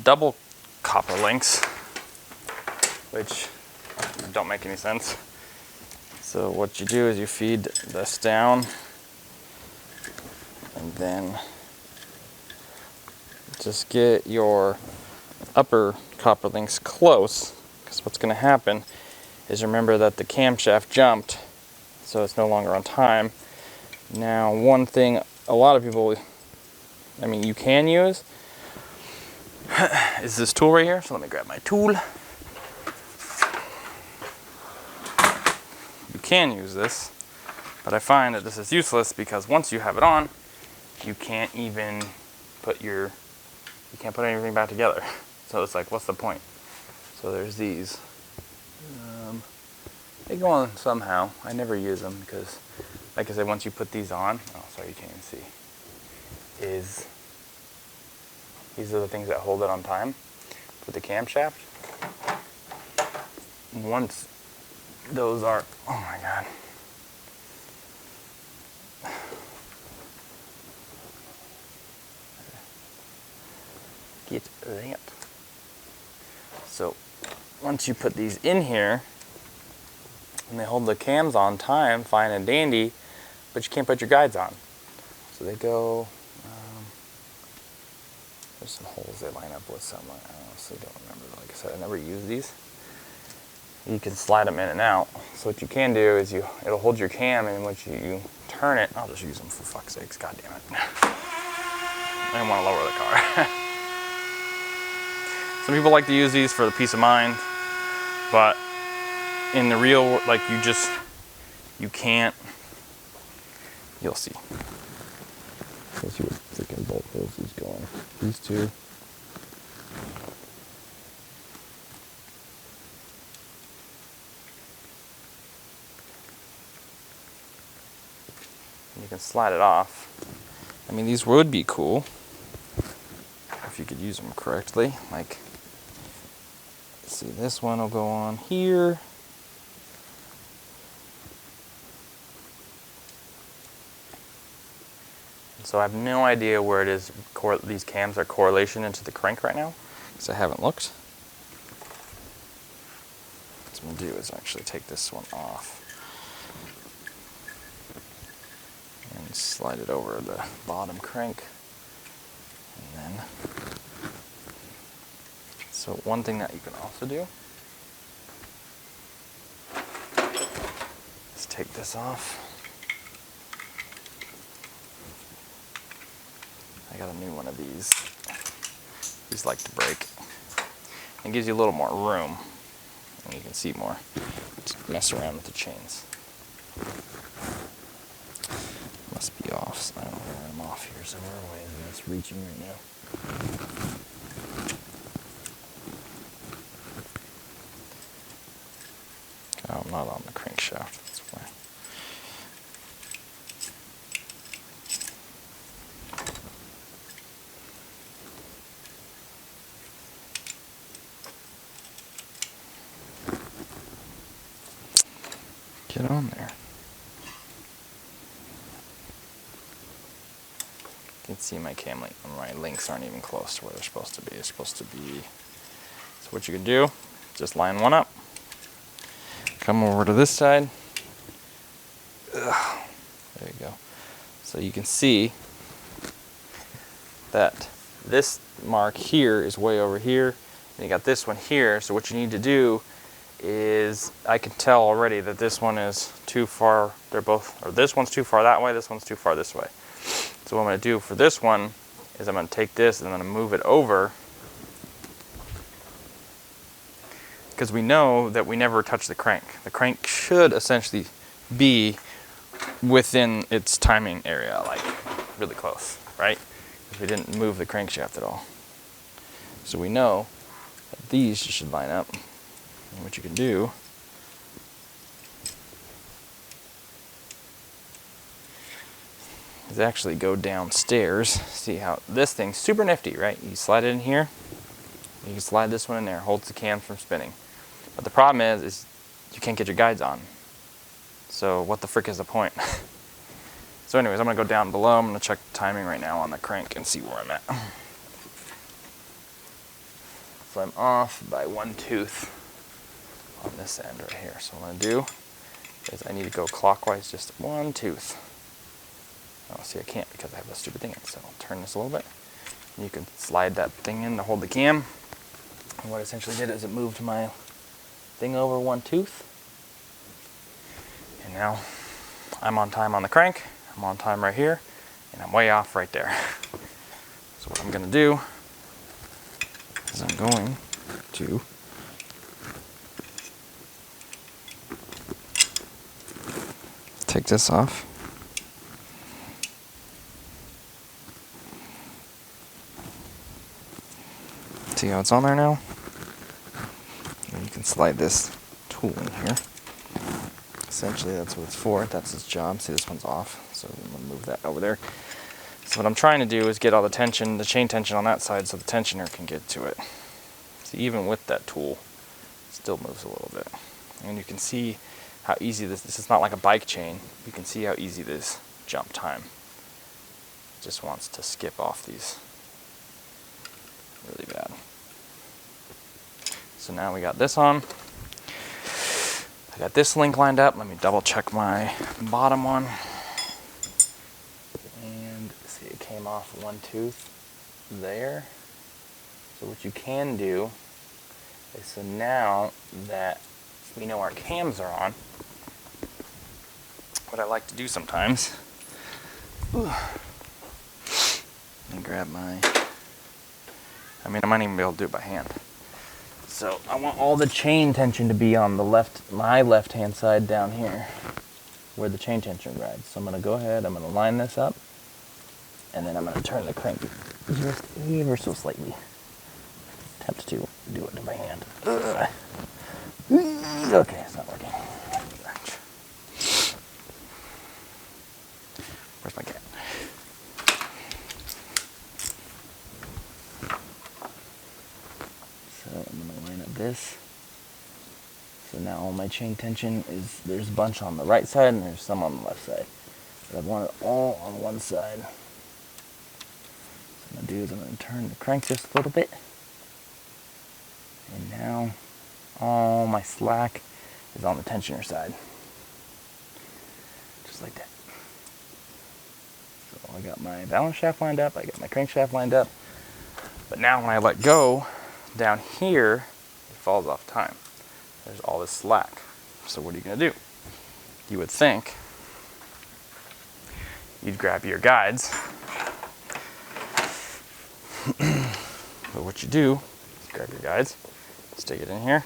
double copper links, which don't make any sense. So what you do is you feed this down and then just get your upper copper links close, because what's going to happen is, remember that the camshaft jumped, so it's no longer on time. Now, one thing a lot of people, I mean, you can use is this tool right here. So let me grab my tool. You can use this, but I find that this is useless because once you have it on, you can't even put you can't put anything back together. So it's like, what's the point? So there's these. They go on somehow. I never use them because, like I said, once you put these on, oh, sorry, you can't even see, these are the things that hold it on time with the camshaft. And once those are, oh my God. Get that. So once you put these in here, and they hold the cams on time, fine and dandy, but you can't put your guides on. So they go, there's some holes they line up with some, I honestly don't remember. Like I said, I never use these. You can slide them in and out. So what you can do is it'll hold your cam, and once you turn it, I'll just use them for fuck's sakes, god damn it. I didn't want to lower the car. Some people like to use these for the peace of mind, but in the real, like you can't, you'll see. Let's see what freaking bolt holes these go on. These two. And you can slide it off. I mean, these would be cool if you could use them correctly. Like, see, this one will go on here. So I have no idea where it is, these cams are correlation into the crank right now, because I haven't looked. What I'm going to do is actually take this one off and slide it over the bottom crank. And then, so one thing that you can also do is take this off. I got a new one of these. These like to break. It gives you a little more room, and you can see more. Just mess around with the chains. Must be off. So I don't know where I'm off here somewhere. Away, and it's reaching right now. Oh, I'm not on the crankshaft. That's why. Get on there. You can see my cam link, my links aren't even close to where they're supposed to be. It's supposed to be, so what you can do, just line one up, come over to this side. Ugh. There you go. So you can see that this mark here is way over here, and you got this one here. So what you need to do is, I can tell already that this one is too far. They're both, or this one's too far that way, this one's too far this way. So what I'm going to do for this one is I'm going to take this and I'm going to move it over, because we know that we never touch the crank. The crank should essentially be within its timing area, like really close, right? Because we didn't move the crankshaft at all. So we know that these should line up. And what you can do is actually go downstairs. See how this thing's super nifty, right? You slide it in here, you can slide this one in there, holds the cams from spinning. But the problem is you can't get your guides on. So what the frick is the point? So anyways, I'm gonna go down below. I'm gonna check the timing right now on the crank and see where I'm at. So I'm off by 1 tooth on this end right here. So what I'm gonna do is I need to go clockwise just 1 tooth. Oh, see, I can't because I have this stupid thing in. So I'll turn this a little bit. And you can slide that thing in to hold the cam. And what I essentially did is it moved my thing over 1 tooth. And now I'm on time on the crank. I'm on time right here. And I'm way off right there. So what I'm going to do is I'm going to take this off. See how it's on there now? And you can slide this tool in here. Essentially that's what it's for, that's its job. See, this one's off, so I'm gonna move that over there. So what I'm trying to do is get all the tension, the chain tension on that side so the tensioner can get to it. See, even with that tool, it still moves a little bit. And you can see how easy this is not like a bike chain. You can see how easy this jump time. It just wants to skip off these really bad. So now we got this on. I got this link lined up. Let me double check my bottom one. And see, it came off 1 tooth there. So what you can do is, so now that we know our cams are on, what I like to do sometimes, let me grab my, I might even be able to do it by hand. So I want all the chain tension to be on the left, my left-hand side down here, where the chain tension rides. So I'm gonna go ahead, I'm gonna line this up, and then I'm gonna turn the crank just ever so slightly. Attempt to do it by hand. Okay, it's not working. Where's my cat? So I'm going to line up this. So now all my chain tension is, there's a bunch on the right side and there's some on the left side. But I want it all on one side. So what I'm going to do is I'm going to turn the crank just a little bit. And now all my slack is on the tensioner side. Just like that. So I got my balance shaft lined up, I got my crankshaft lined up. But now when I let go, down here, it falls off time. There's all this slack. So what are you going to do? You would think you'd grab your guides. But what you do is grab your guides, stick it in here.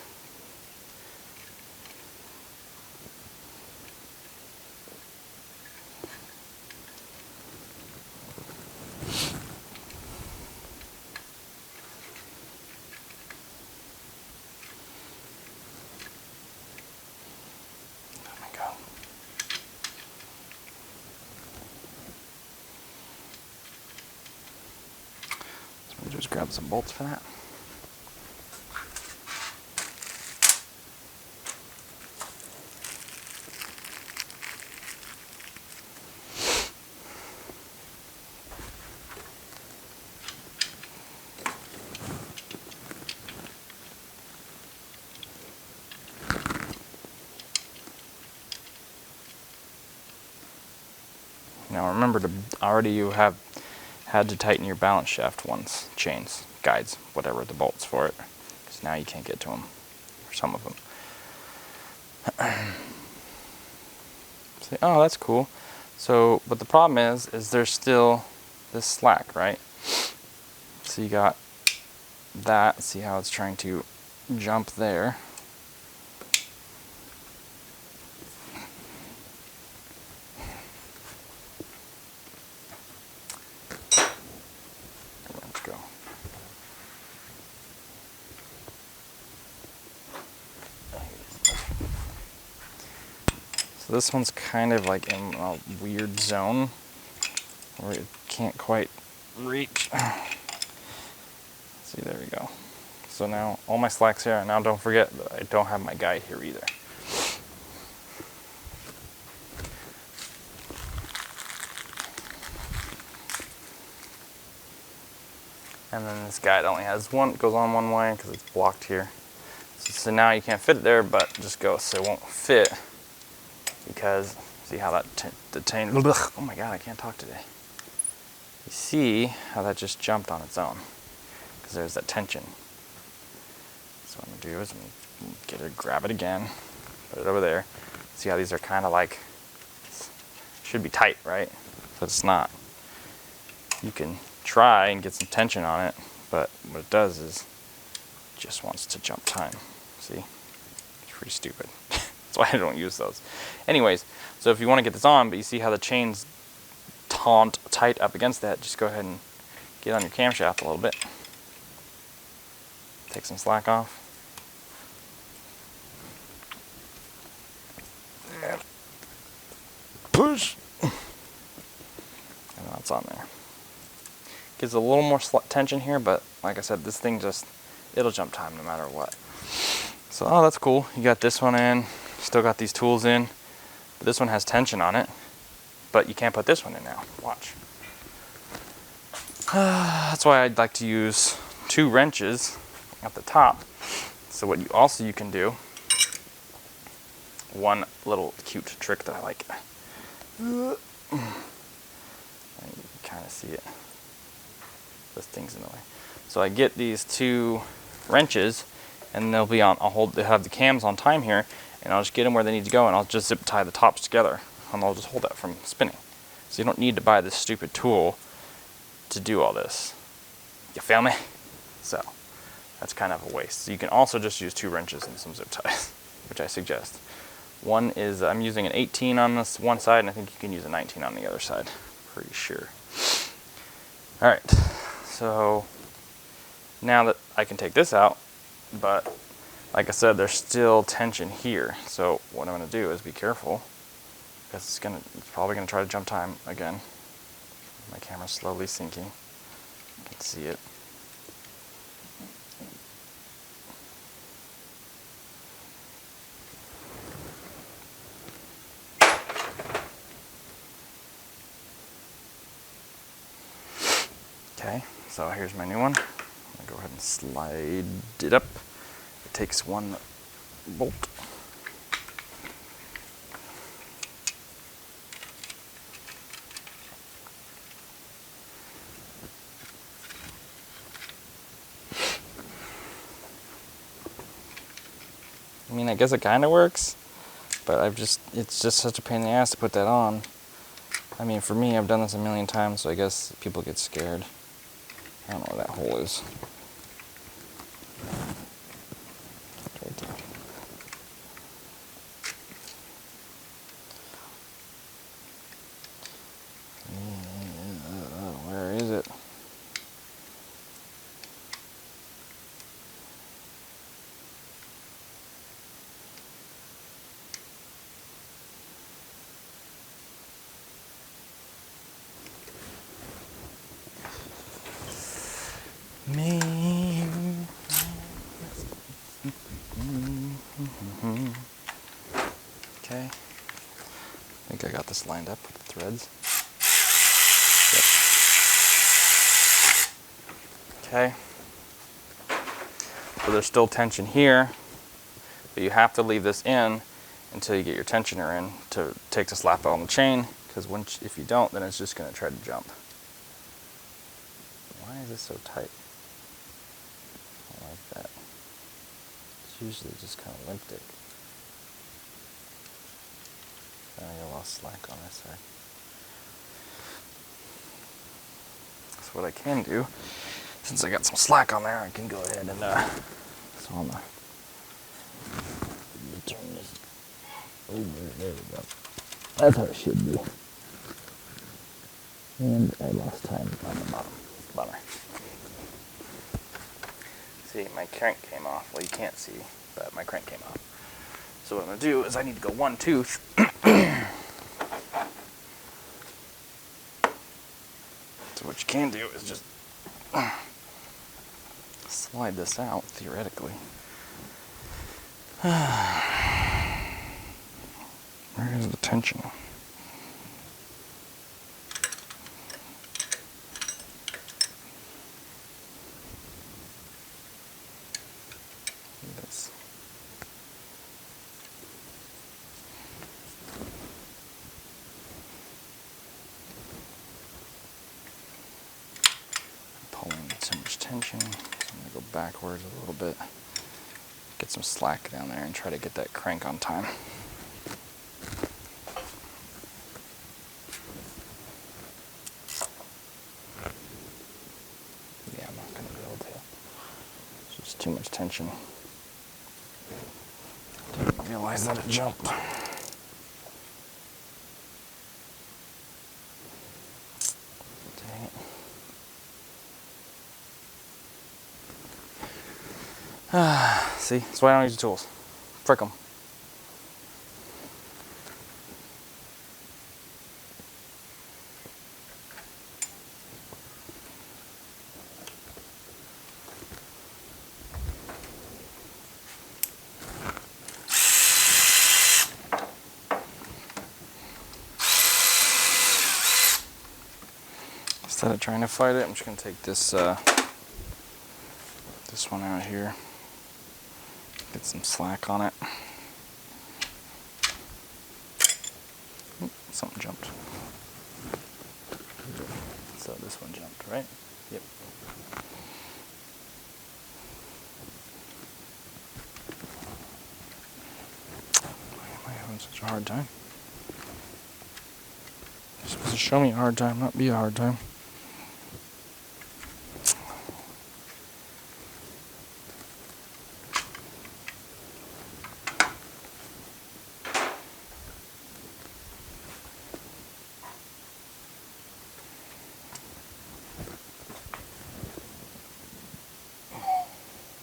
Just grab some bolts for that. Now remember to already you have had to tighten your balance shaft ones, chains, guides, whatever, the bolts for it, because now you can't get to them, or some of them. Say, oh, that's cool. So, but the problem is there's still this slack, right? So you got that, see how it's trying to jump there. Let's go. So this one's kind of like in a weird zone where it can't quite reach. See, there we go. So now all my slack's here, and now don't forget that I don't have my guide here either. And then this guide only has one, goes on one way because it's blocked here. So now you can't fit it there, but just go, so it won't fit because see how that oh my god, I can't talk today. You see how that just jumped on its own because there's that tension. So what I'm gonna do is I'm gonna get it, grab it again, put it over there. See how these are kind of like, should be tight, right? But it's not. You can try and get some tension on it, but what it does is it just wants to jump time. See? It's pretty stupid. That's why I don't use those. Anyways, so if you want to get this on, but you see how the chain's tight up against that, just go ahead and get on your camshaft a little bit. Take some slack off. And push. And that's on there. Gives a little more tension here, but like I said, this thing just, it'll jump time no matter what. So, oh, that's cool. You got this one in, still got these tools in, but this one has tension on it, but you can't put this one in now. Watch. That's why I'd like to use 2 wrenches at the top. So what you can do, one little cute trick that I like. You can kind of see it. This thing's in the way. So I get these 2 wrenches, and they'll be on. They have the cams on time here, and I'll just get them where they need to go, and I'll just zip tie the tops together, and I'll just hold that from spinning. So you don't need to buy this stupid tool to do all this. You feel me? So that's kind of a waste. So you can also just use 2 wrenches and some zip ties, which I suggest. One is, I'm using an 18 on this one side, and I think you can use a 19 on the other side. Pretty sure. All right. So now that I can take this out, but like I said, there's still tension here. So what I'm going to do is be careful, because it's probably going to try to jump time again. My camera's slowly sinking. You can see it. Okay, so here's my new one. I'm going to go ahead and slide it up. It takes 1 bolt. I mean, I guess it kind of works, but it's just such a pain in the ass to put that on. I mean, for me, I've done this a million times, so I guess people get scared. I don't know where that hole is. It's right there. Where is it? Me. Okay. I think I got this lined up with the threads. Yep. Okay. So there's still tension here, but you have to leave this in until you get your tensioner in to take the slap out on the chain, Because if you don't, then it's just going to try to jump. Why is this so tight? I don't like that. It's usually just kind of limped it. I lost slack on this side. So what I can do, since I got some slack on there, I can go ahead and so on the turn this over. There we go. That's how it should be. And I lost time on the bottom. Bummer. See, my crank came off. Well, you can't see, but my crank came off. So what I'm going to do is I need to go one tooth. So what you can do is just slide this out, theoretically. Where is the tension? This. Pulling so much tension, so I'm going to go backwards a little bit, get some slack down there and try to get that crank on time. Yeah, I'm not going to be able to. It's just too much tension. Didn't realize that it jumped. Dang it. See, that's why I don't use the tools. Frick them. Instead of trying to fight it, I'm just going to take this this one out here. Get some slack on it. Oop, something jumped. So this one jumped, right? Yep. Why am I having such a hard time? You're supposed to show me a hard time, not be a hard time.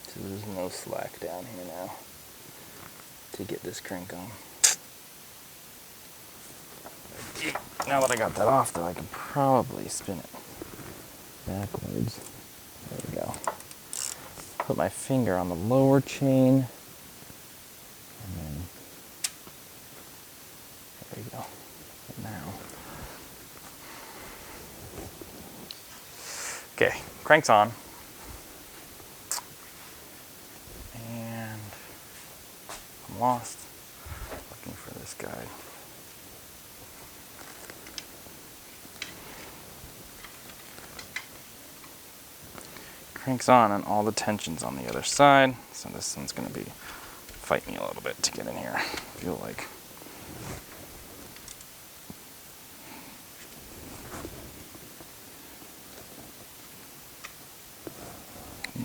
So there's no slack down here now to get this crank on. Now that I got that off, though, I can probably spin it backwards. There we go. Put my finger on the lower chain, and then there we go. And now, okay, crank's on, and I'm lost looking for this guy. Crank's on and all the tension's on the other side, so this one's going to be fighting me a little bit to get in here, I feel like.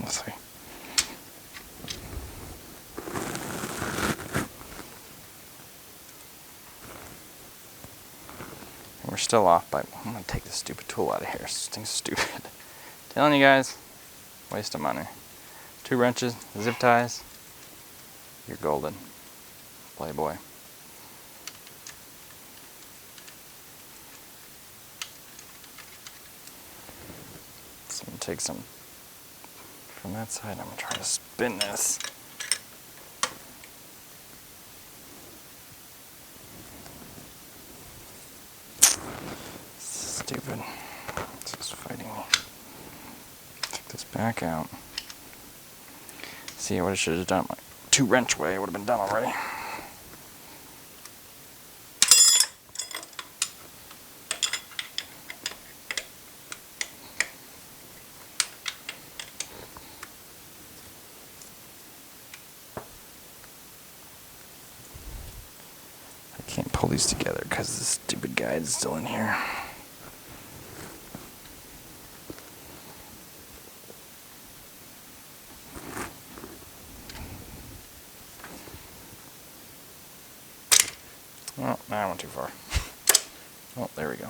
Let's see. And we're still off by, I'm going to take this stupid tool out of here. This thing's stupid. Telling you guys, waste of money. 2 wrenches, zip ties, you're golden. Playboy. So I'm going to take some from that side. I'm going to try to spin this. Stupid. It's just fighting me. Take this back out. See what I should have done. Like 2 wrench way, it would have been done already. pull these together because this stupid guide is still in here. Oh, I went too far. Oh, there we go.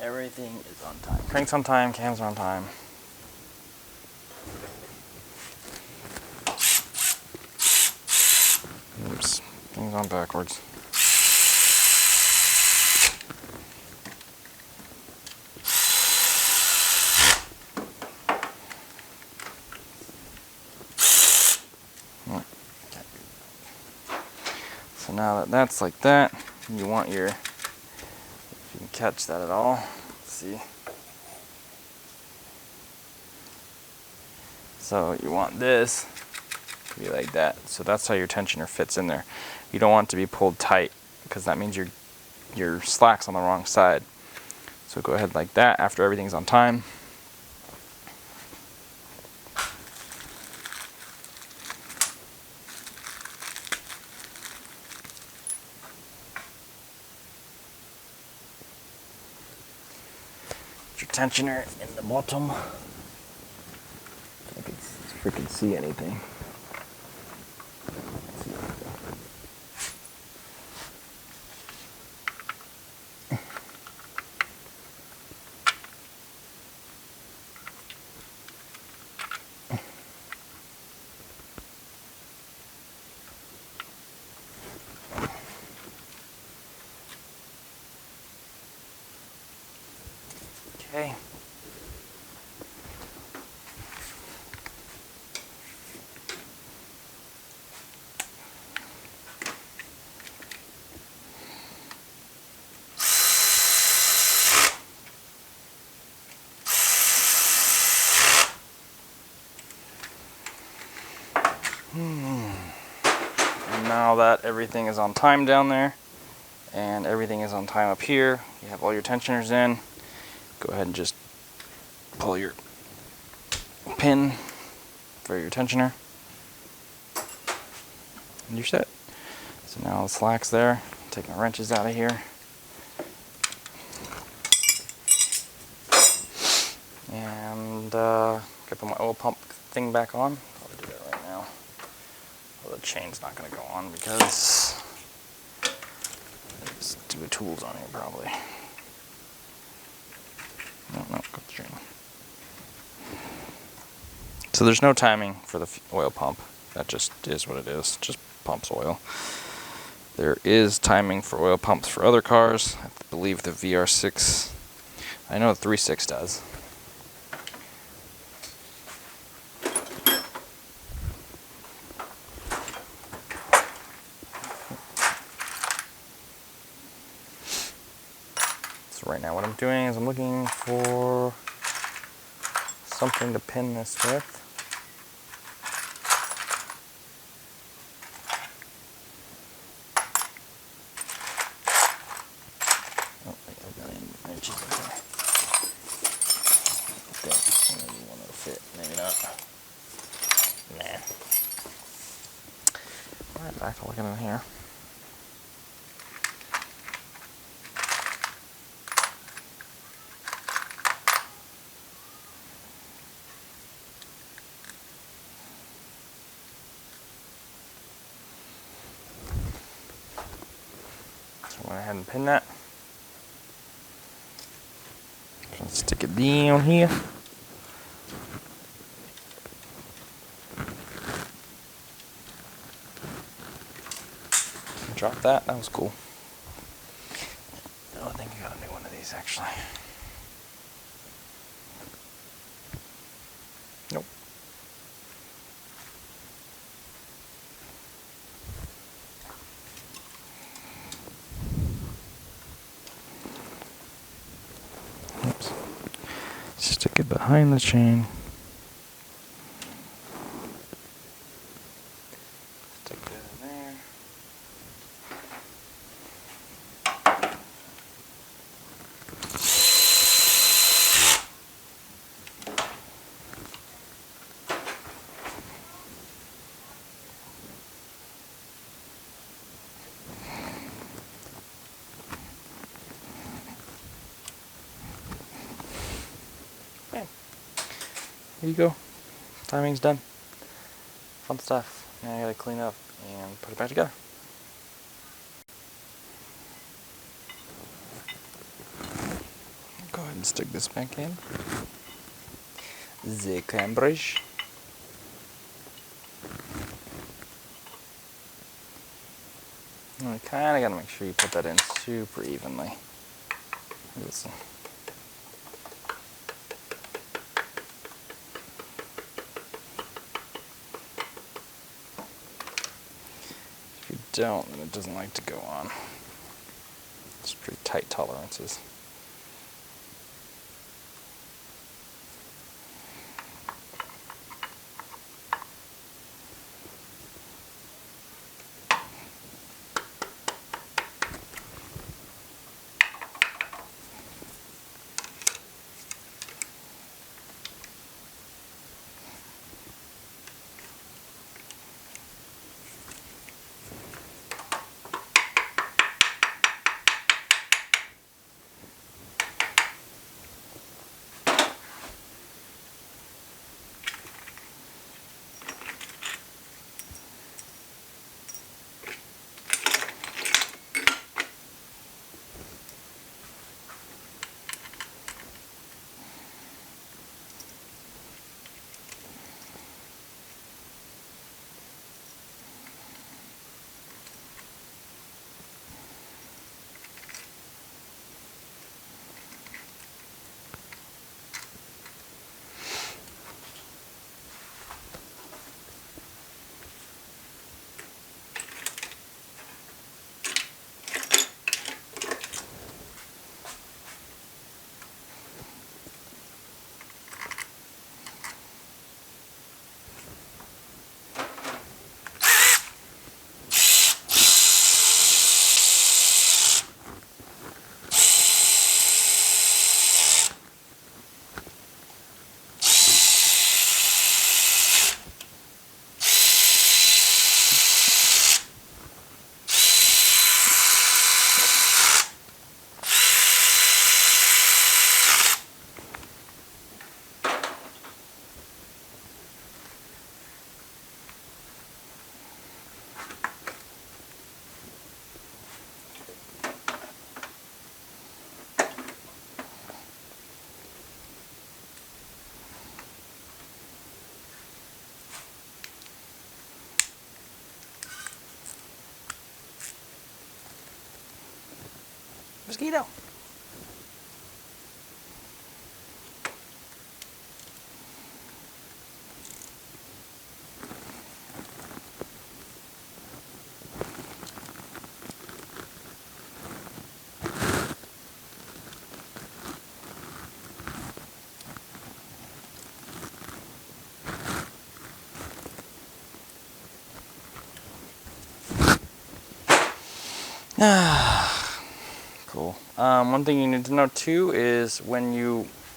Everything is on time. Cranks on time, cams are on time. Oops, things on backwards. Okay. So now that that's like that, you want your, if you can catch that at all, let's see. So you want this to be like that. So that's how your tensioner fits in there. You don't want it to be pulled tight because that means your slack's on the wrong side. So go ahead like that after everything's on time. Put your tensioner in the bottom. I can freaking see anything. Okay. And now that everything is on time down there and everything is on time up here, you have all your tensioners in, go ahead and just pull your pin for your tensioner and you're set. So now the slack's there. Take my wrenches out of here. And gotta put my oil pump thing back on. I'll do that right now. Well, the chain's not gonna go on because there's stupid tools on here probably. No, got the chain. So there's no timing for the oil pump. That just is what it is. Just pumps oil. There is timing for oil pumps for other cars. I believe the VR6. I know the 3.6 does. So right now what I'm doing is I'm looking for something to pin this with. Oh, I've got inches in there. I think maybe one will fit, maybe not. Nah. Alright, back to looking in here. So I went ahead and pin that. Stick it down here. dropped that. That was cool. Oh, I think I got a new one of these actually. Nope. Oops. Stick it behind the chain. Stick that in there. Bam. Here you go. Timing's done. Fun stuff. Now I gotta clean up and put it back together. Go ahead and stick this back in. The cambridge. And kind of gotta make sure you put that in super evenly. Listen. If you don't, then it doesn't like to go on. It's pretty tight tolerances. Mosquito. Cool. One thing you need to know too is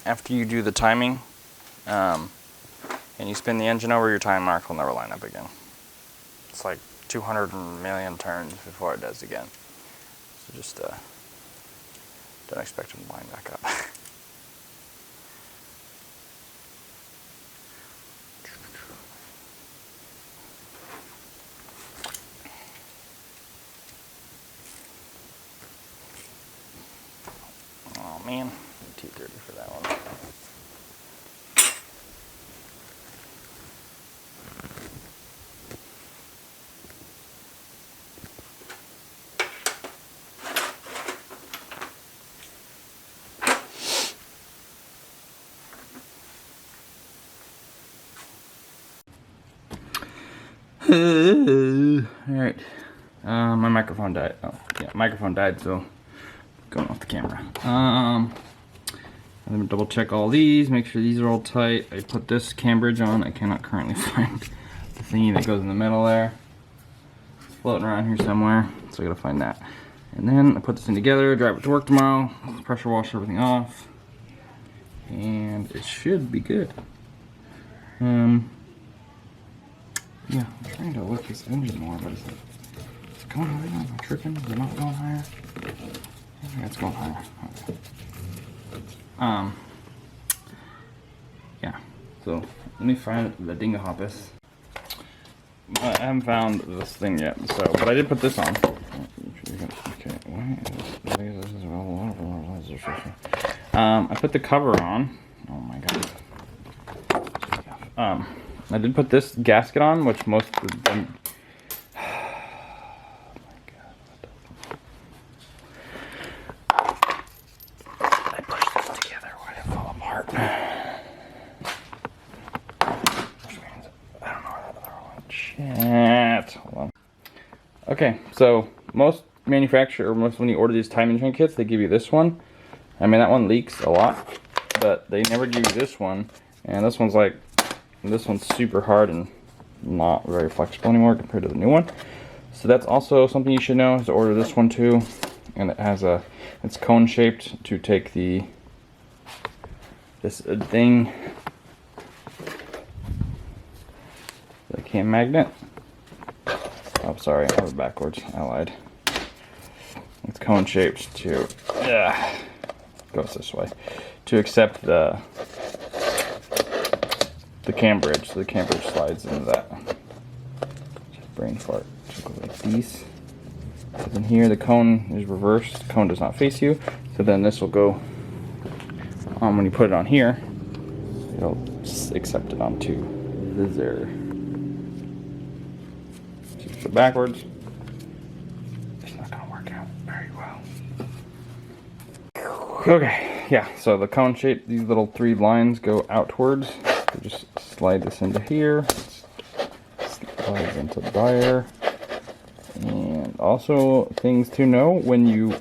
after you do the timing, and you spin the engine over, your time mark will never line up again. It's like 200 million turns before it does again. So just don't expect them to line back up. Oh man, too dirty for that one. Alright. My microphone died. Oh, yeah, microphone died, so going off the camera. I'm gonna double check all these, make sure these are all tight. I put this cam bridge on. I cannot currently find the thingy that goes in the middle there. It's floating around here somewhere, so I gotta find that. And then I put this thing together, drive it to work tomorrow, pressure wash everything off, and it should be good. Yeah, I'm trying to lift this engine more, but it's going higher. Am I tripping? Is it not going higher? Yeah, it's going higher. Okay. Yeah. So let me find the dingahoppus. I haven't found this thing yet, so but I did put this on. Okay, I put the cover on. Oh my god. I did put this gasket on, which most of them. Oh my god. I pushed this together. Why did it fall apart? Which means I don't know where that other one. Shit. Hold on. Okay, so most when you order these time management kits, they give you this one. I mean, that one leaks a lot, but they never give you this one. And this one's super hard and not very flexible anymore compared to the new one. So that's also something you should know, is to order this one too. And it has it's cone shaped to take this thing, the cam magnet. Oh, sorry, I was backwards. I lied. It's cone shaped to goes this way to accept the cam bridge. So the cam bridge slides into that. Just brain fart. So go like these. So then here the cone is reversed. The cone does not face you. So then this will go on when you put it on here. It'll accept it onto there. So backwards. It's not gonna work out very well. Okay, yeah, so the cone shape, these little 3 lines go outwards. So just slide this into here, slides into there. And also things to know when you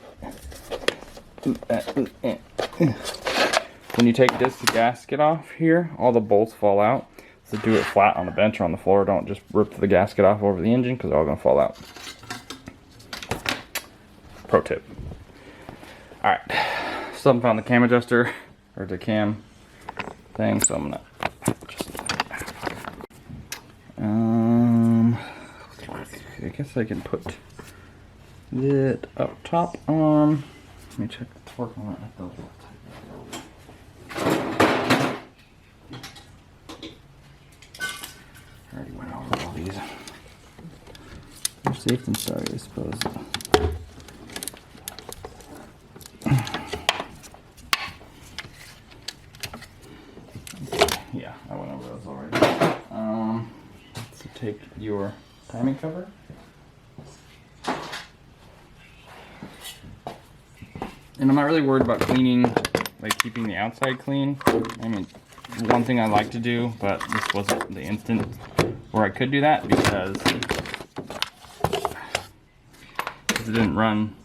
take this gasket off here, all the bolts fall out. So do it flat on the bench or on the floor. Don't just rip the gasket off over the engine because they're all going to fall out. Pro tip. Alright, still haven't found the cam adjuster or the cam thing, so I'm going to just I guess I can put it up top on. Let me check the torque on it. I already went over all these. They're safe and sorry, I suppose. Yeah, I went over those already. So take your timing cover. And I'm not really worried about cleaning, like keeping the outside clean. I mean, one thing I like to do, but this wasn't the instant where I could do that because it didn't run,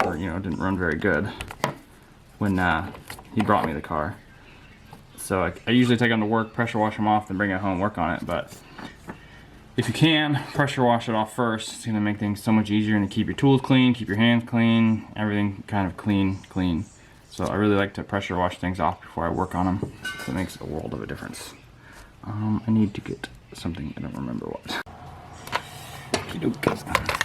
or it didn't run very good when he brought me the car. So I usually take them to work, pressure wash them off, then bring it home, work on it. But if you can, pressure wash it off first. It's gonna make things so much easier and keep your tools clean, keep your hands clean, everything kind of clean. So I really like to pressure wash things off before I work on them. So it makes a world of a difference. I need to get something, I don't remember what. Okey-dokey.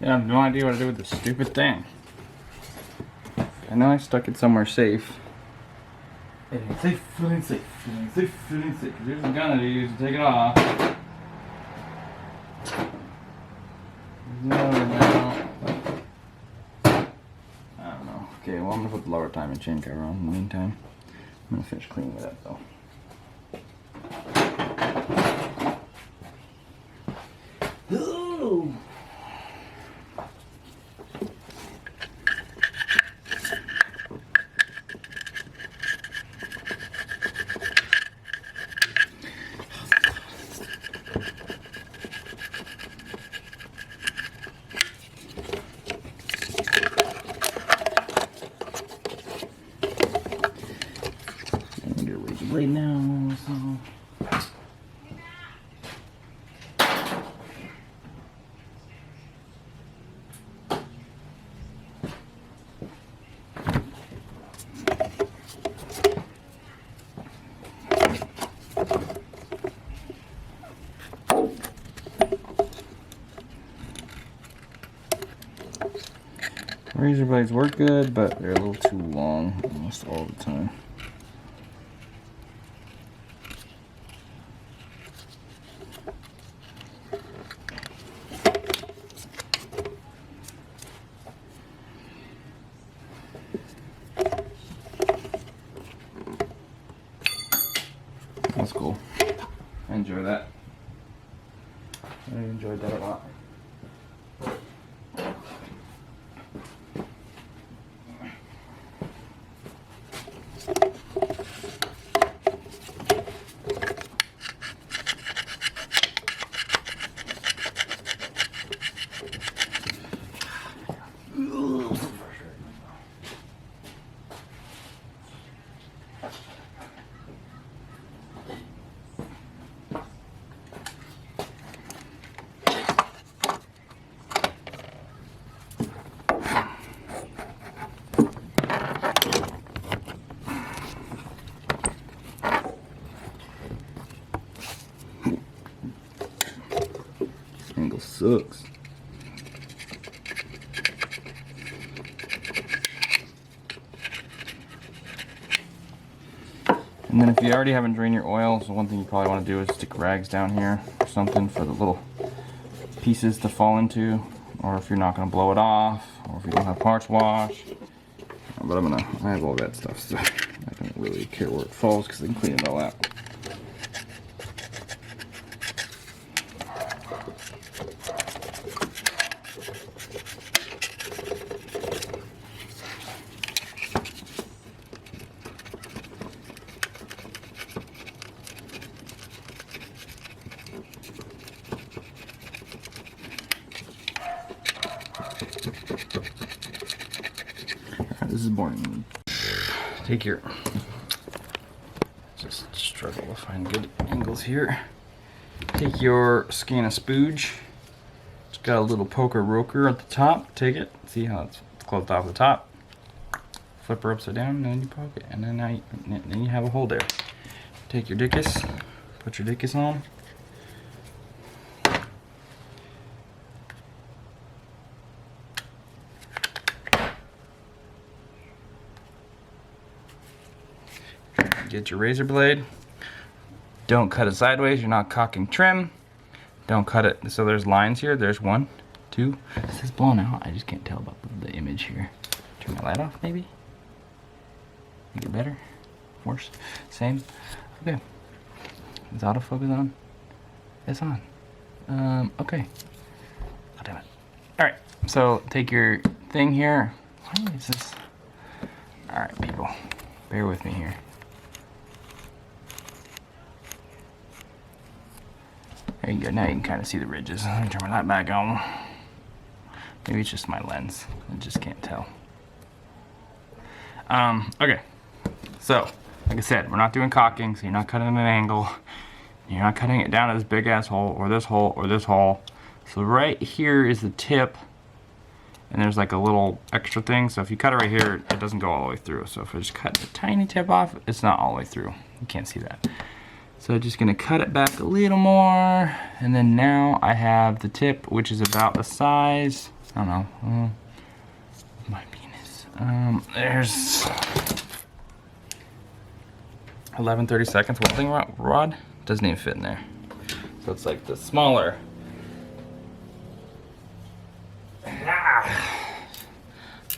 I have no idea what to do with this stupid thing. I know I stuck it somewhere safe. It ain't safe, it ain't safe, it ain't safe, it ain't safe. Here's the gun that I used to take it off. There's another now. I don't know. Okay, well I'm gonna put the lower time and chain cover on in the meantime. I'm gonna finish cleaning it up though. Ooh. Blade now, so razor blades work good, but they're a little too long almost all the time. That's cool. I enjoy that. I enjoyed that a lot. Angle sucks. And then if you already haven't drained your oil, so one thing you probably want to do is stick rags down here or something for the little pieces to fall into, or if you're not going to blow it off, or if you don't have parts wash. But I have all that stuff, so I don't really care where it falls because I can clean it all out. This is boring. Take your, just struggle to find good angles here. Take your skein of spooge. It's got a little poker roker at the top. Take it. See how it's closed off the top. Flip her upside down, and then you poke it, and then you have a hole there. Take your dickus. Put your dickus on. Get your razor blade. Don't cut it sideways, you're not cocking trim. Don't cut it, so there's lines here. There's 1, 2. This is blown out. I just can't tell about the image here. Turn my light off, maybe? Make it better? Worse? Same? Okay. Is autofocus on? It's on. Okay. Oh, damn it. Alright, so take your thing here. Why is this? Alright, people. Bear with me here. There you go, now you can kind of see the ridges. Let me turn my light back on. Maybe it's just my lens. I just can't tell. Okay. So, like I said, we're not doing caulking, so you're not cutting at an angle. You're not cutting it down to this big ass hole, or this hole, or this hole. So right here is the tip, and there's like a little extra thing. So if you cut it right here, it doesn't go all the way through. So if I just cut the tiny tip off, it's not all the way through. You can't see that. So just gonna cut it back a little more, and then now I have the tip, which is about the size I don't know. My penis. There's 11/32 welding rod. Doesn't even fit in there. So it's like the smaller.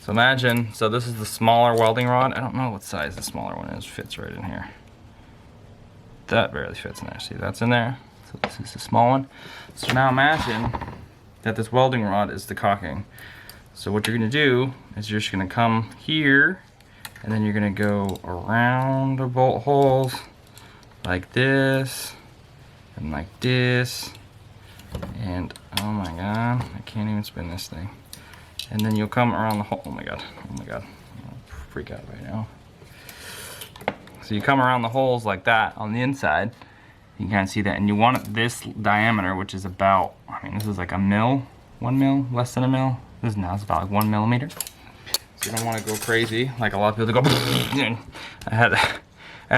So imagine, so this is the smaller welding rod. I don't know what size the smaller one is. Fits right in here. That barely fits in there. See, that's in there. So this is the small one. So now imagine that this welding rod is the caulking. So what you're gonna do is you're just gonna come here, and then you're gonna go around the bolt holes like this, and like this, and oh my god, I can't even spin this thing. And then you'll come around the hole. Oh my god, I'm gonna freak out right now. So you come around the holes like that on the inside. You can kind of see that, and you want it this diameter, which is about, I mean, this is like a mil, 1 mil, less than a mil. This now is about like 1 millimeter. So you don't want to go crazy like a lot of people go. I had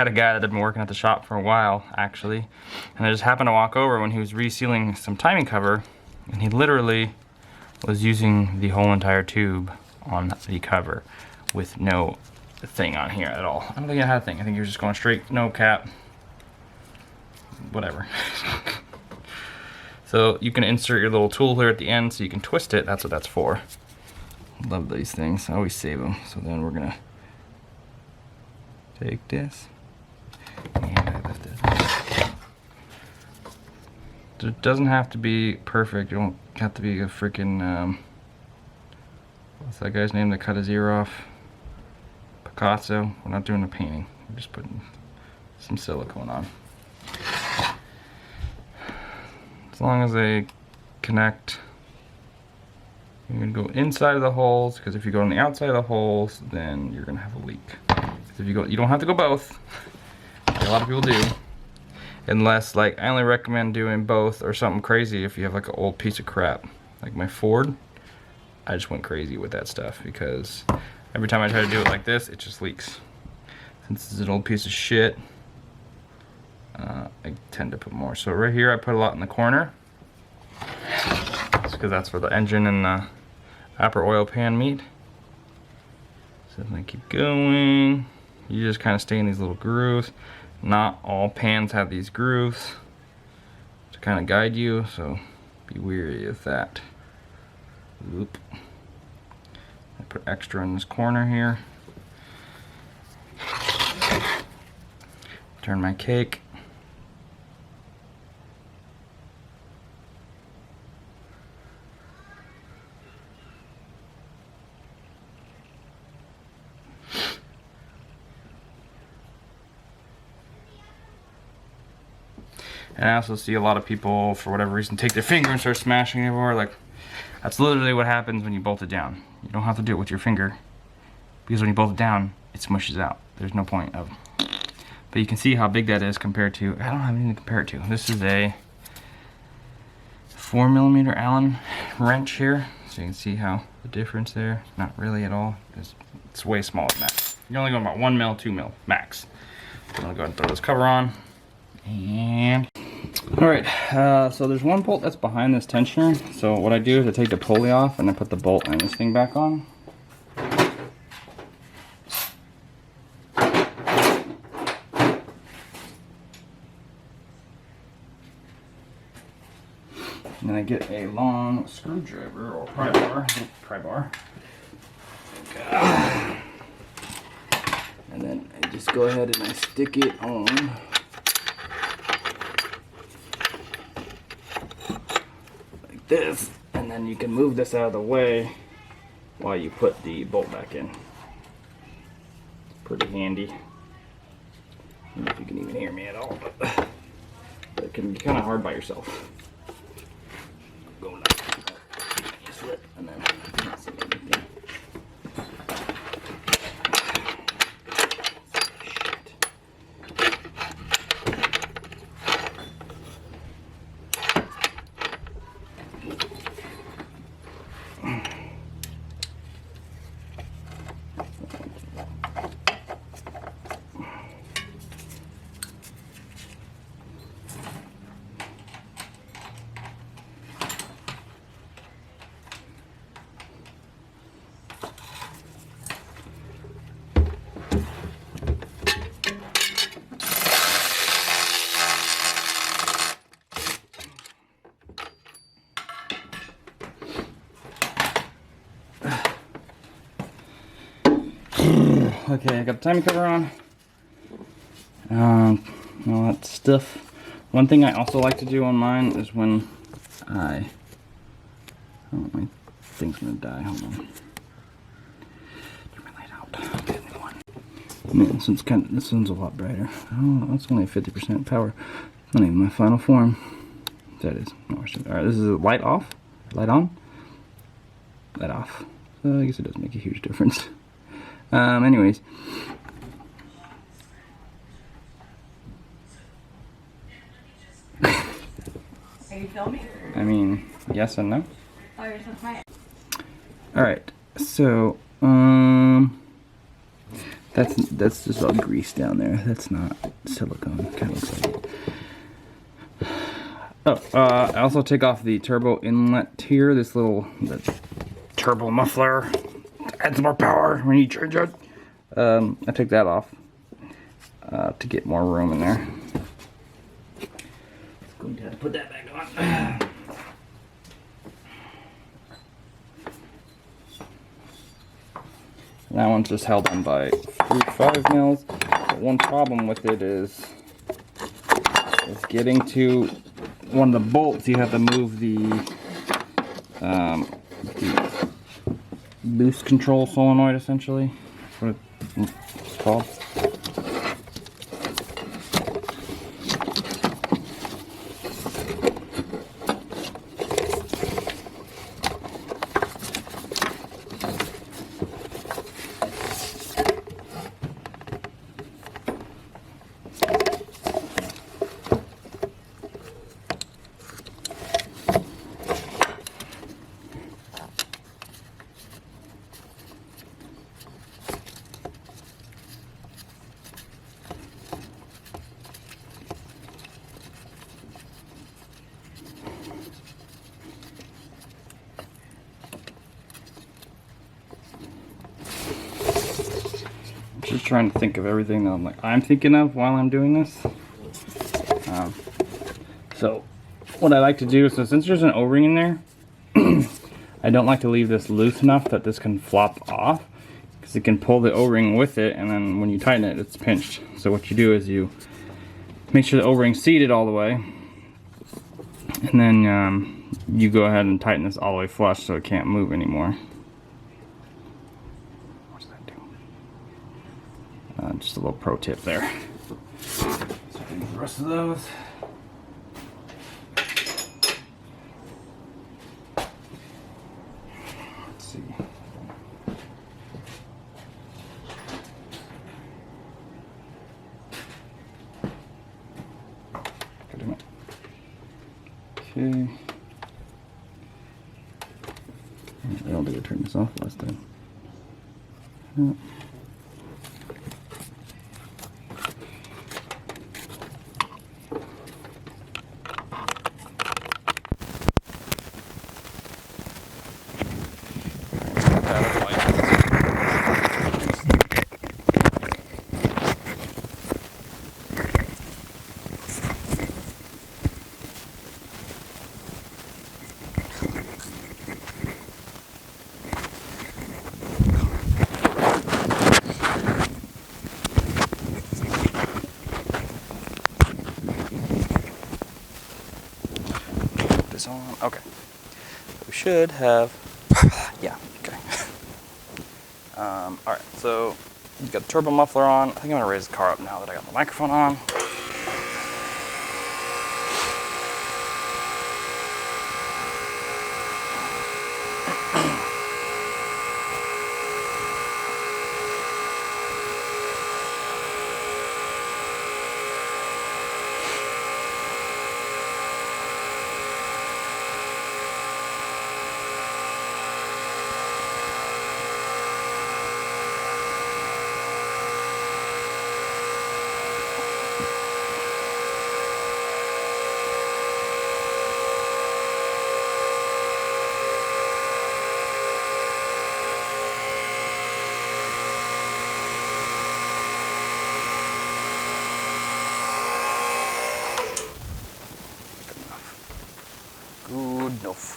a guy that had been working at the shop for a while actually, and I just happened to walk over when he was resealing some timing cover, and he literally was using the whole entire tube on the cover with no thing on here at all. I don't think I had a thing. I think he was just going straight, no cap, whatever. So you can insert your little tool here at the end so you can twist it. That's what that's for. Love these things. I always save them. So then we're gonna take this and I lift it. It doesn't have to be perfect. You don't have to be a freaking what's that guy's name that cut his ear off? Picasso. We're not doing a painting. We're just putting some silicone on. As long as they connect, you're gonna go inside of the holes, because if you go on the outside of the holes, then you're gonna have a leak. If you go, you don't have to go both. Like a lot of people do, unless, like, I only recommend doing both or something crazy if you have like an old piece of crap, like my Ford. I just went crazy with that stuff because every time I try to do it like this, it just leaks. Since this is an old piece of shit, I tend to put more. So right here I put a lot in the corner. It's because that's where the engine and the upper oil pan meet. So then I keep going. You just kind of stay in these little grooves. Not all pans have these grooves to kind of guide you, so be wary of that. Oop. I put extra in this corner here. Turn my cake. And I also see a lot of people, for whatever reason, take their finger and start smashing everywhere. Like, that's literally what happens when you bolt it down. You don't have to do it with your finger, because when you bolt it down, it smushes out. There's no point of. But you can see how big that is compared to, I don't have anything to compare it to. This is a 4mm Allen wrench here. So you can see how the difference there, not really at all. It's way smaller than that. You're only going about 1 mil, 2 mil max. I'm gonna go ahead and throw this cover on. And alright, so there's one bolt that's behind this tensioner. So what I do is I take the pulley off and I put the bolt and this thing back on. And then I get a long screwdriver or pry bar. And then I just go ahead and I stick it on like this, and then you can move this out of the way while you put the bolt back in. Pretty handy. I don't know if you can even hear me at all, but it can be kind of hard by yourself. Going up, you slip, and then you can't see anything. Okay, I got the timing cover on. All that stuff. One thing I also like to do on mine is when oh, my thing's gonna die. Hold on. Turn my light out. Okay, new one. Man, this one's a lot brighter. Oh, that's only 50% power. Not even my final form. That is. No, alright, this is a light off. Light on. Light off. So I guess it does make a huge difference. Anyways. Are you filming? I mean, yes and no. Oh, you're so quiet. Alright, so, that's just all grease down there. That's not silicone. Kind of looks like it. Oh, I also take off the turbo inlet here. The turbo muffler adds more power when you change it. I take that off to get more room in there. Going to have to put that back on. That one's just held on by 5 mils. But one problem with it is getting to one of the bolts. You have to move the boost control solenoid, essentially. That's what it's called. Just trying to think of everything that I'm thinking of while I'm doing this. So what I like to do is, since there's an O-ring in there, I don't like to leave this loose enough that this can flop off, because it can pull the O-ring with it, and then when you tighten it, it's pinched. So what you do is you make sure the O-ring's seated all the way, and then you go ahead and tighten this all the way flush so it can't move anymore. Just a little pro tip there. So I can use the rest of those. Let's see. Okay. I don't think I turned this off last time. Yep. On. Okay. We should have. Yeah. Okay. Alright, so you got the turbo muffler on. I think I'm gonna raise the car up now that I got the microphone on. Good enough.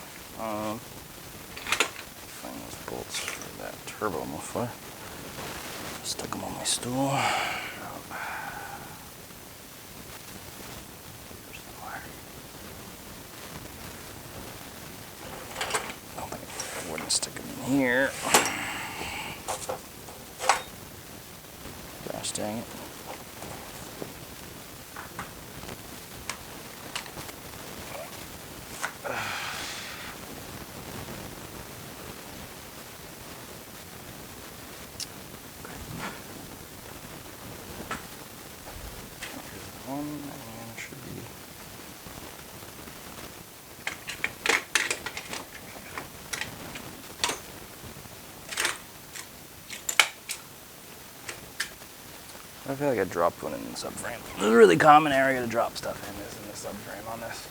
Find those bolts for that turbo muffler. Stick them on my stool. I wouldn't stick them in here. Gosh dang it. One and should be. I feel like I dropped one in the subframe. This is a really common area to drop stuff in, is in the subframe on this.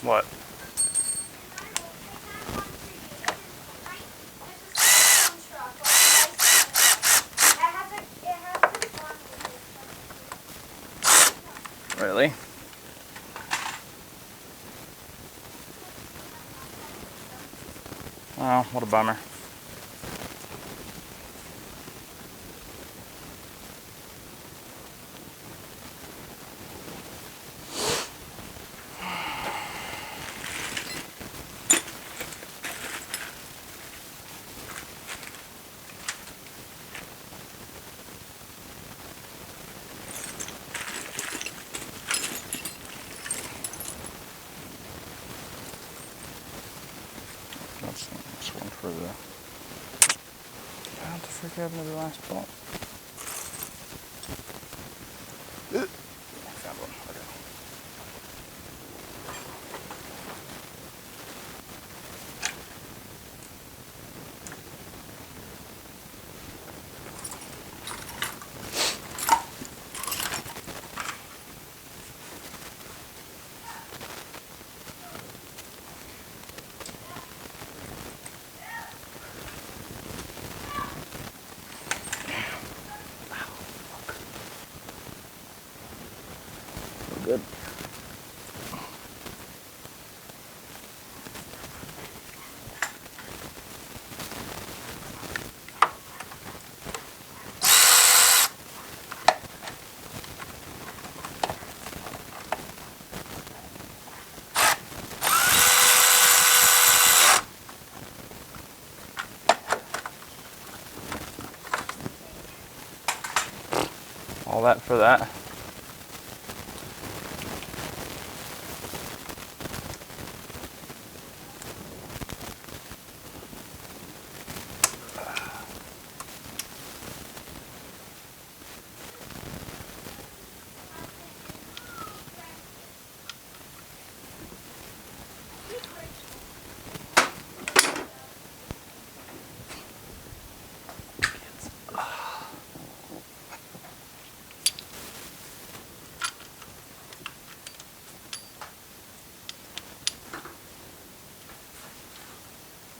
What? Really? Oh, what a bummer. That's this one for the. What the frick happened to the last bolt? I found one. Okay. Good. All that for that.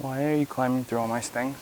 Why are you climbing through all my things?